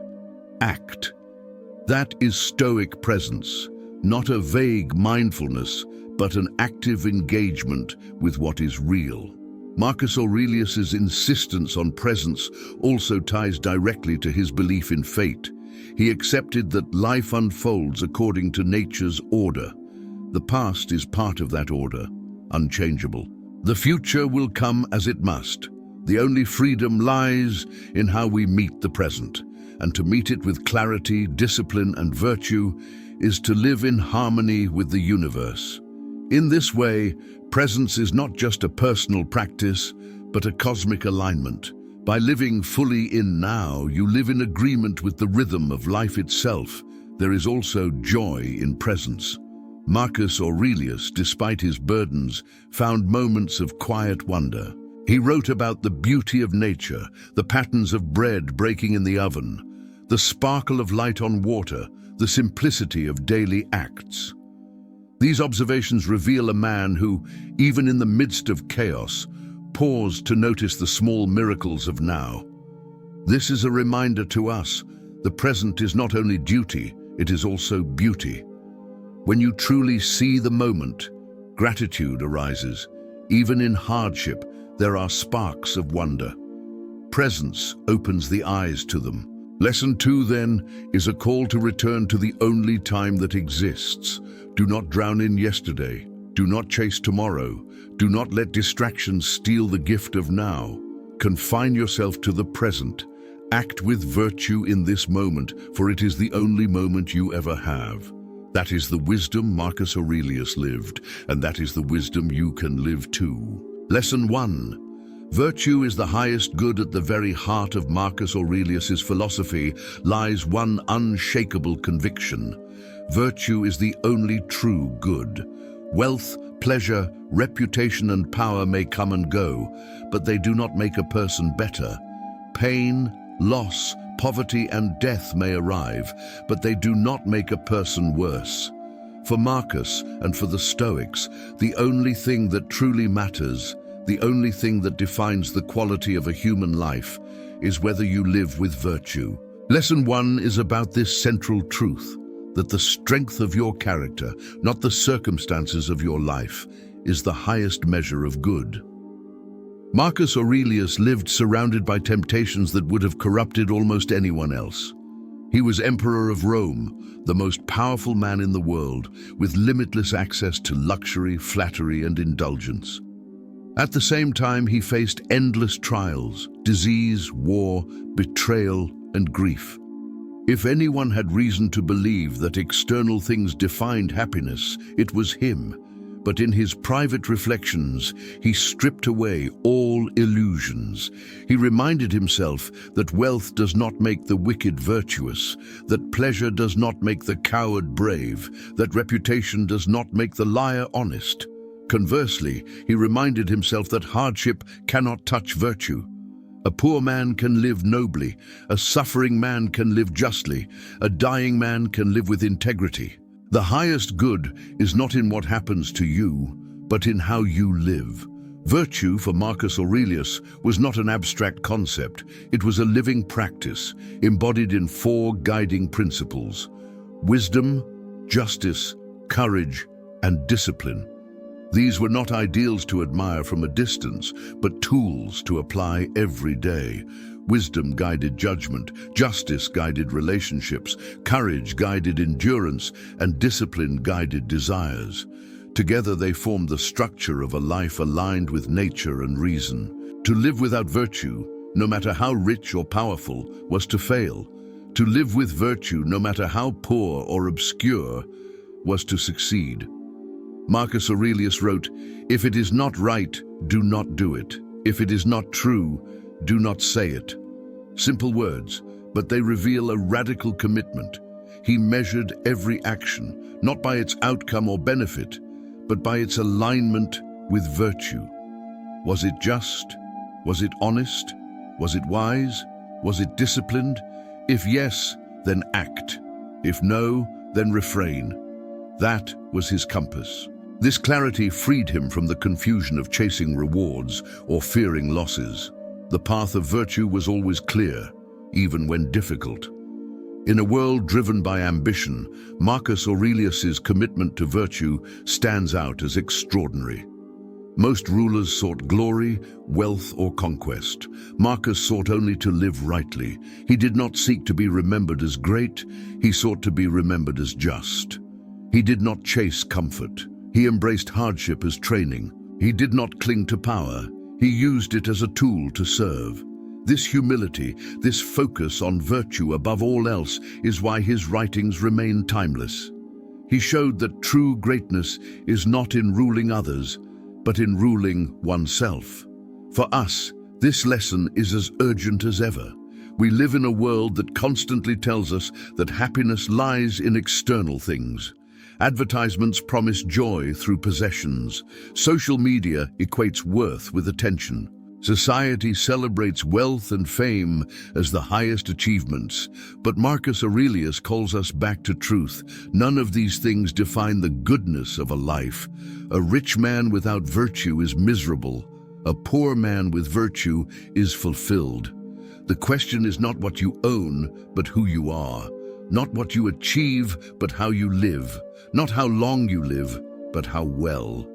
act. That is Stoic presence, not a vague mindfulness, but an active engagement with what is real. Marcus Aurelius's insistence on presence also ties directly to his belief in fate. He accepted that life unfolds according to nature's order. The past is part of that order, unchangeable. The future will come as it must. The only freedom lies in how we meet the present, and to meet it with clarity, discipline, and virtue is to live in harmony with the universe. In this way, presence is not just a personal practice, but a cosmic alignment. By living fully in now, you live in agreement with the rhythm of life itself. There is also joy in presence. Marcus Aurelius, despite his burdens, found moments of quiet wonder. He wrote about the beauty of nature, the patterns of bread breaking in the oven, the sparkle of light on water, the simplicity of daily acts. These observations reveal a man who, even in the midst of chaos, paused to notice the small miracles of now. This is a reminder to us, the present is not only duty, it is also beauty. When you truly see the moment, gratitude arises. Even in hardship, there are sparks of wonder. Presence opens the eyes to them. Lesson 2, then, is a call to return to the only time that exists. Do not drown in yesterday. Do not chase tomorrow. Do not let distractions steal the gift of now. Confine yourself to the present. Act with virtue in this moment, for it is the only moment you ever have. That is the wisdom Marcus Aurelius lived, and that is the wisdom you can live too. Lesson 1. Virtue is the highest good. At the very heart of Marcus Aurelius's philosophy lies one unshakable conviction. Virtue is the only true good. Wealth, pleasure, reputation, and power may come and go, but they do not make a person better. Pain, loss, poverty, and death may arrive, but they do not make a person worse. For Marcus and for the Stoics, the only thing that truly matters, the only thing that defines the quality of a human life, is whether you live with virtue. Lesson 1 is about this central truth, that the strength of your character, not the circumstances of your life, is the highest measure of good. Marcus Aurelius lived surrounded by temptations that would have corrupted almost anyone else. He was emperor of Rome, the most powerful man in the world, with limitless access to luxury, flattery, and indulgence. At the same time, he faced endless trials, disease, war, betrayal, and grief. If anyone had reason to believe that external things defined happiness, it was him. But in his private reflections, he stripped away all illusions. He reminded himself that wealth does not make the wicked virtuous, that pleasure does not make the coward brave, that reputation does not make the liar honest. Conversely, he reminded himself that hardship cannot touch virtue. A poor man can live nobly, a suffering man can live justly, a dying man can live with integrity. The highest good is not in what happens to you, but in how you live. Virtue, for Marcus Aurelius, was not an abstract concept. It was a living practice, embodied in 4 guiding principles: wisdom, justice, courage, and discipline. These were not ideals to admire from a distance, but tools to apply every day. Wisdom guided judgment, justice guided relationships, courage guided endurance, and discipline guided desires. Together they formed the structure of a life aligned with nature and reason. To live without virtue, no matter how rich or powerful, was to fail. To live with virtue, no matter how poor or obscure, was to succeed. Marcus Aurelius wrote, "If it is not right, do not do it. If it is not true, do not say it." Simple words, but they reveal a radical commitment. He measured every action, not by its outcome or benefit, but by its alignment with virtue. Was it just? Was it honest? Was it wise? Was it disciplined? If yes, then act. If no, then refrain. That was his compass. This clarity freed him from the confusion of chasing rewards or fearing losses. The path of virtue was always clear, even when difficult. In a world driven by ambition, Marcus Aurelius's commitment to virtue stands out as extraordinary. Most rulers sought glory, wealth, or conquest. Marcus sought only to live rightly. He did not seek to be remembered as great, he sought to be remembered as just. He did not chase comfort. He embraced hardship as training. He did not cling to power. He used it as a tool to serve. This humility, this focus on virtue above all else, is why his writings remain timeless. He showed that true greatness is not in ruling others, but in ruling oneself. For us, this lesson is as urgent as ever. We live in a world that constantly tells us that happiness lies in external things. Advertisements promise joy through possessions. Social media equates worth with attention. Society celebrates wealth and fame as the highest achievements. But Marcus Aurelius calls us back to truth. None of these things define the goodness of a life. A rich man without virtue is miserable. A poor man with virtue is fulfilled. The question is not what you own, but who you are. Not what you achieve, but how you live. Not how long you live, but how well.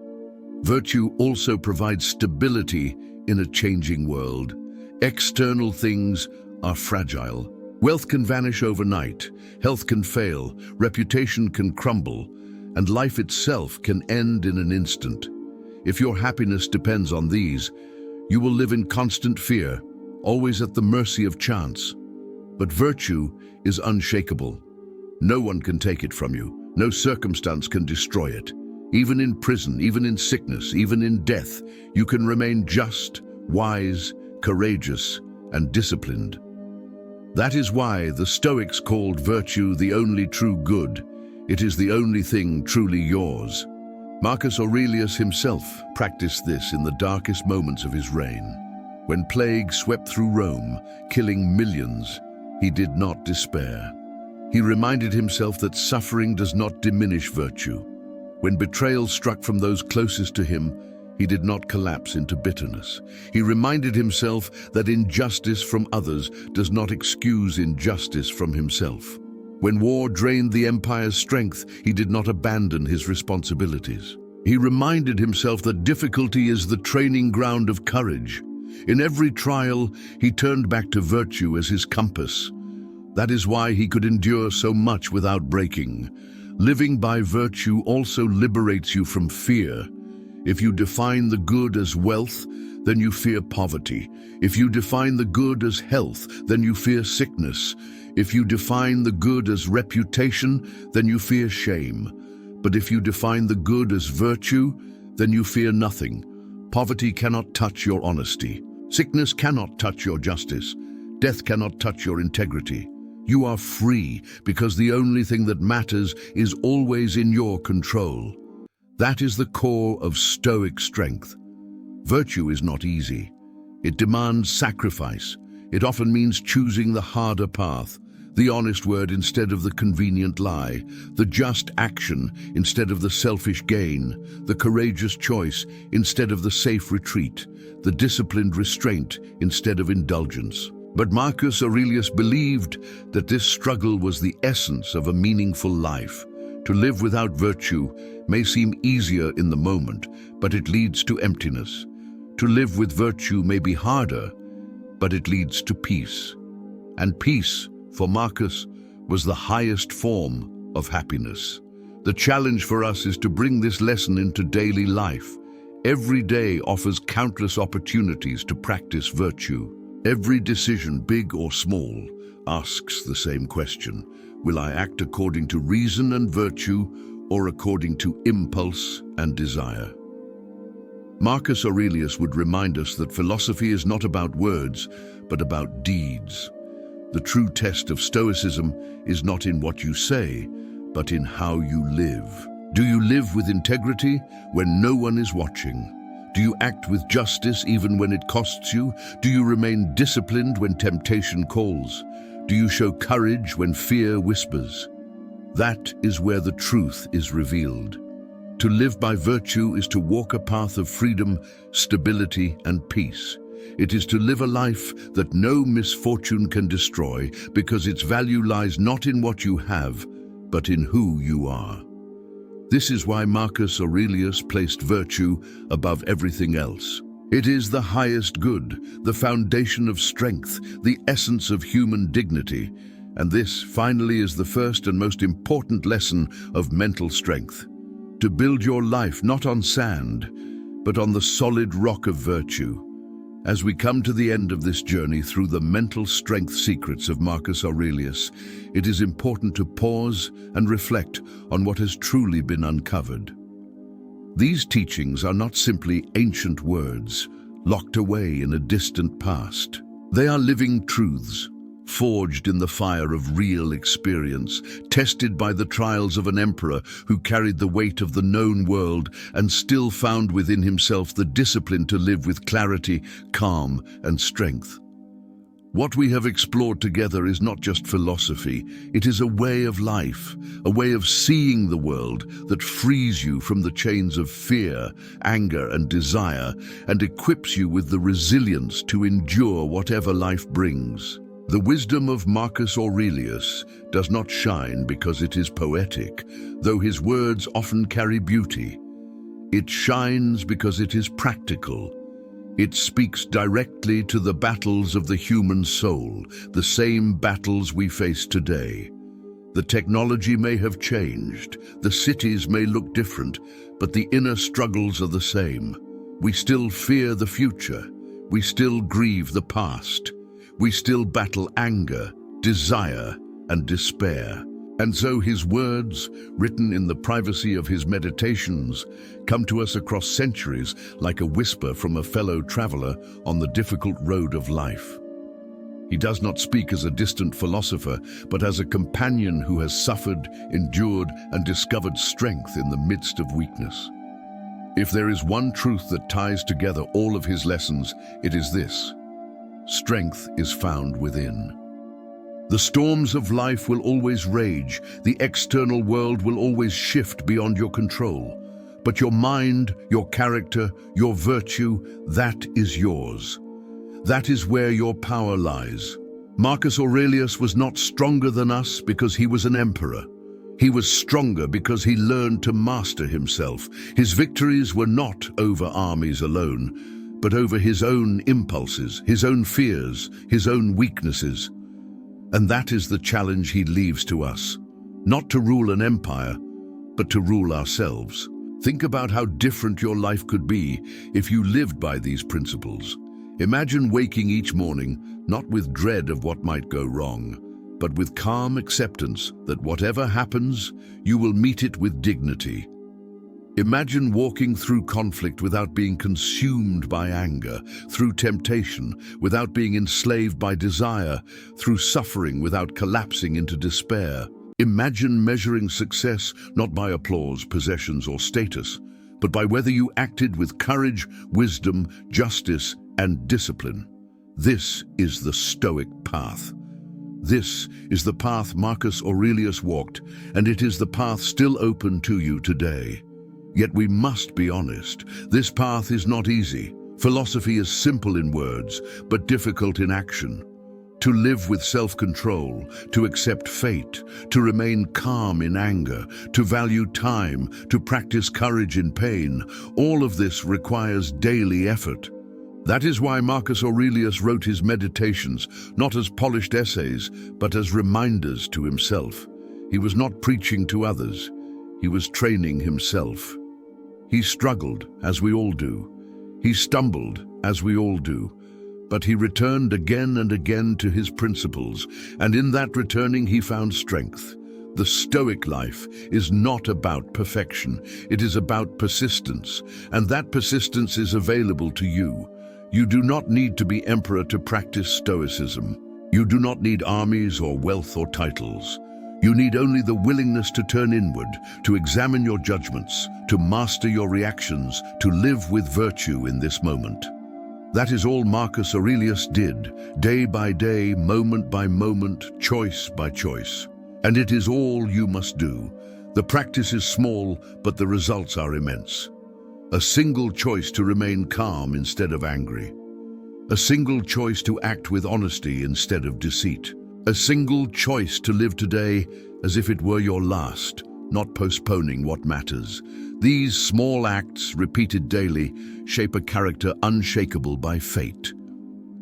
Virtue also provides stability in a changing world. External things are fragile. Wealth can vanish overnight, health can fail, reputation can crumble, and life itself can end in an instant. If your happiness depends on these, you will live in constant fear, always at the mercy of chance. But virtue is unshakable. No one can take it from you. No circumstance can destroy it. Even in prison, even in sickness, even in death, you can remain just, wise, courageous, and disciplined. That is why the Stoics called virtue the only true good. It is the only thing truly yours. Marcus Aurelius himself practiced this in the darkest moments of his reign. When plague swept through Rome, killing millions, he did not despair. He reminded himself that suffering does not diminish virtue. When betrayal struck from those closest to him, he did not collapse into bitterness. He reminded himself that injustice from others does not excuse injustice from himself. When war drained the empire's strength, he did not abandon his responsibilities. He reminded himself that difficulty is the training ground of courage. In every trial, he turned back to virtue as his compass. That is why he could endure so much without breaking. Living by virtue also liberates you from fear. If you define the good as wealth, then you fear poverty. If you define the good as health, then you fear sickness. If you define the good as reputation, then you fear shame. But if you define the good as virtue, then you fear nothing. Poverty cannot touch your honesty. Sickness cannot touch your justice. Death cannot touch your integrity. You are free because the only thing that matters is always in your control. That is the core of Stoic strength. Virtue is not easy. It demands sacrifice. It often means choosing the harder path, the honest word instead of the convenient lie, the just action instead of the selfish gain, the courageous choice instead of the safe retreat, the disciplined restraint instead of indulgence. But Marcus Aurelius believed that this struggle was the essence of a meaningful life. To live without virtue may seem easier in the moment, but it leads to emptiness. To live with virtue may be harder, but it leads to peace. And peace, for Marcus, was the highest form of happiness. The challenge for us is to bring this lesson into daily life. Every day offers countless opportunities to practice virtue. Every decision, big or small, asks the same question: will I act according to reason and virtue, or according to impulse and desire? Marcus Aurelius would remind us that philosophy is not about words, but about deeds. The true test of Stoicism is not in what you say, but in how you live. Do you live with integrity when no one is watching? Do you act with justice even when it costs you? Do you remain disciplined when temptation calls? Do you show courage when fear whispers? That is where the truth is revealed. To live by virtue is to walk a path of freedom, stability, and peace. It is to live a life that no misfortune can destroy, because its value lies not in what you have, but in who you are. This is why Marcus Aurelius placed virtue above everything else. It is the highest good, the foundation of strength, the essence of human dignity. And this, finally, is the first and most important lesson of mental strength. To build your life not on sand, but on the solid rock of virtue. As we come to the end of this journey through the mental strength secrets of Marcus Aurelius, it is important to pause and reflect on what has truly been uncovered. These teachings are not simply ancient words, locked away in a distant past. They are living truths, forged in the fire of real experience, tested by the trials of an emperor who carried the weight of the known world and still found within himself the discipline to live with clarity, calm, and strength. What we have explored together is not just philosophy, it is a way of life, a way of seeing the world that frees you from the chains of fear, anger, and desire, and equips you with the resilience to endure whatever life brings. The wisdom of Marcus Aurelius does not shine because it is poetic, though his words often carry beauty. It shines because it is practical. It speaks directly to the battles of the human soul, the same battles we face today. The technology may have changed, the cities may look different, but the inner struggles are the same. We still fear the future. We still grieve the past. We still battle anger, desire, and despair. And so his words, written in the privacy of his meditations, come to us across centuries like a whisper from a fellow traveler on the difficult road of life. He does not speak as a distant philosopher, but as a companion who has suffered, endured, and discovered strength in the midst of weakness. If there is one truth that ties together all of his lessons, it is this: strength is found within. The storms of life will always rage, the external world will always shift beyond your control. But your mind, your character, your virtue, that is yours. That is where your power lies. Marcus Aurelius was not stronger than us because he was an emperor. He was stronger because he learned to master himself. His victories were not over armies alone, but over his own impulses, his own fears, his own weaknesses. And that is the challenge he leaves to us. Not to rule an empire, but to rule ourselves. Think about how different your life could be if you lived by these principles. Imagine waking each morning, not with dread of what might go wrong, but with calm acceptance that whatever happens, you will meet it with dignity. Imagine walking through conflict without being consumed by anger, through temptation without being enslaved by desire, through suffering without collapsing into despair. Imagine measuring success not by applause, possessions, or status, but by whether you acted with courage, wisdom, justice, and discipline. This is the Stoic path. This is the path Marcus Aurelius walked, and it is the path still open to you today. Yet we must be honest, this path is not easy. Philosophy is simple in words, but difficult in action. to live with self-control, to accept fate, to remain calm in anger, to value time, to practice courage in pain. All of this requires daily effort. That is why Marcus Aurelius wrote his meditations, not as polished essays, but as reminders to himself. He was not preaching to others. He was training himself. He struggled, as we all do. He stumbled, as we all do. But he returned again and again to his principles, and in that returning he found strength. The Stoic life is not about perfection. It is about persistence, and that persistence is available to you. You do not need to be emperor to practice Stoicism. You do not need armies or wealth or titles. You need only the willingness to turn inward, to examine your judgments, to master your reactions, to live with virtue in this moment. That is all Marcus Aurelius did, day by day, moment by moment, choice by choice. And it is all you must do. The practice is small, but the results are immense. A single choice to remain calm instead of angry. A single choice to act with honesty instead of deceit. A single choice to live today as if it were your last, not postponing what matters. These small acts, repeated daily, shape a character unshakable by fate.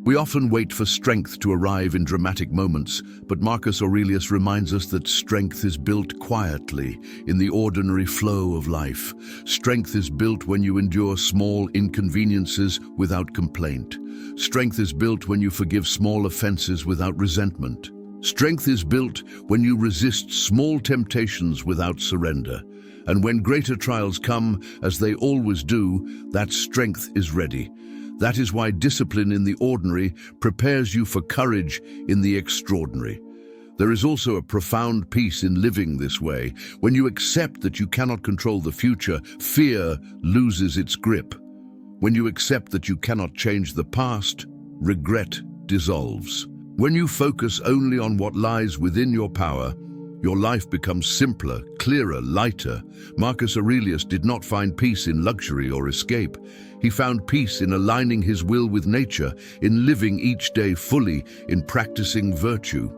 We often wait for strength to arrive in dramatic moments, but Marcus Aurelius reminds us that strength is built quietly, in the ordinary flow of life. Strength is built when you endure small inconveniences without complaint. Strength is built when you forgive small offenses without resentment. Strength is built when you resist small temptations without surrender. And when greater trials come, as they always do, that strength is ready. That is why discipline in the ordinary prepares you for courage in the extraordinary. There is also a profound peace in living this way. When you accept that you cannot control the future, fear loses its grip. When you accept that you cannot change the past, regret dissolves. When you focus only on what lies within your power, your life becomes simpler, clearer, lighter. Marcus Aurelius did not find peace in luxury or escape. He found peace in aligning his will with nature, in living each day fully, in practicing virtue.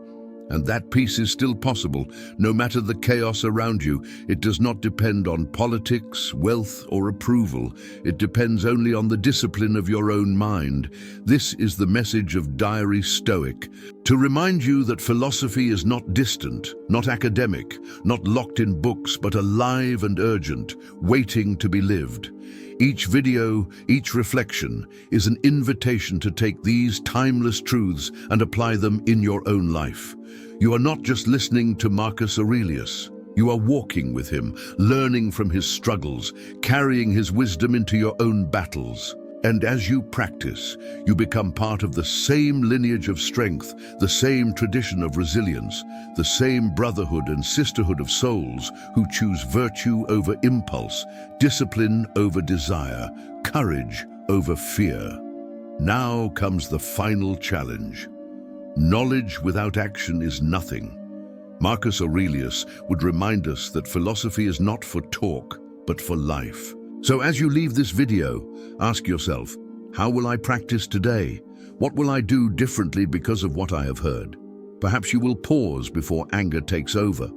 And that peace is still possible, no matter the chaos around you. It does not depend on politics, wealth, or approval. It depends only on the discipline of your own mind. This is the message of Diary Stoic. To remind you that philosophy is not distant, not academic, not locked in books, but alive and urgent, waiting to be lived. Each video, each reflection, is an invitation to take these timeless truths and apply them in your own life. You are not just listening to Marcus Aurelius. You are walking with him, learning from his struggles, carrying his wisdom into your own battles. And as you practice, you become part of the same lineage of strength, the same tradition of resilience, the same brotherhood and sisterhood of souls who choose virtue over impulse, discipline over desire, courage over fear. Now comes the final challenge. Knowledge without action is nothing. Marcus Aurelius would remind us that philosophy is not for talk, but for life. So as you leave this video, ask yourself, how will I practice today? What will I do differently because of what I have heard? Perhaps you will pause before anger takes over.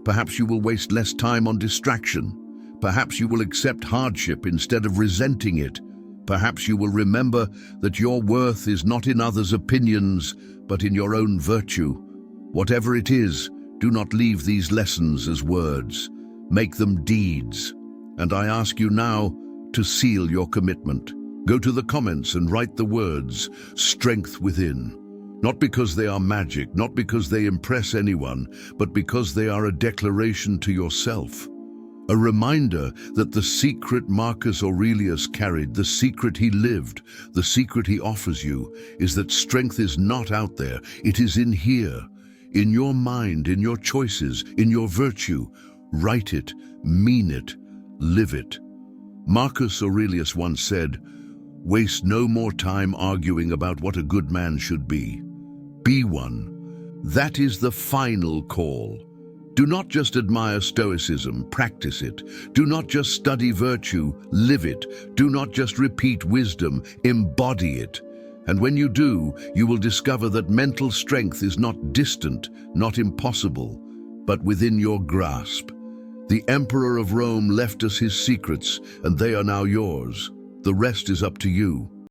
Perhaps you will waste less time on distraction. Perhaps you will accept hardship instead of resenting it. Perhaps you will remember that your worth is not in others' opinions, but in your own virtue. Whatever it is, do not leave these lessons as words. Make them deeds. And I ask you now to seal your commitment. Go to the comments and write the words, strength within. Not because they are magic, not because they impress anyone, but because they are a declaration to yourself. A reminder that the secret Marcus Aurelius carried, the secret he lived, the secret he offers you, is that strength is not out there, it is in here. In your mind, in your choices, in your virtue. Write it, mean it, live it. Marcus Aurelius once said, "Waste no more time arguing about what a good man should be. Be one." That is the final call. Do not just admire Stoicism, practice it. Do not just study virtue, live it. Do not just repeat wisdom, embody it. And when you do, you will discover that mental strength is not distant, not impossible, but within your grasp. The Emperor of Rome left us his secrets, and they are now yours. The rest is up to you.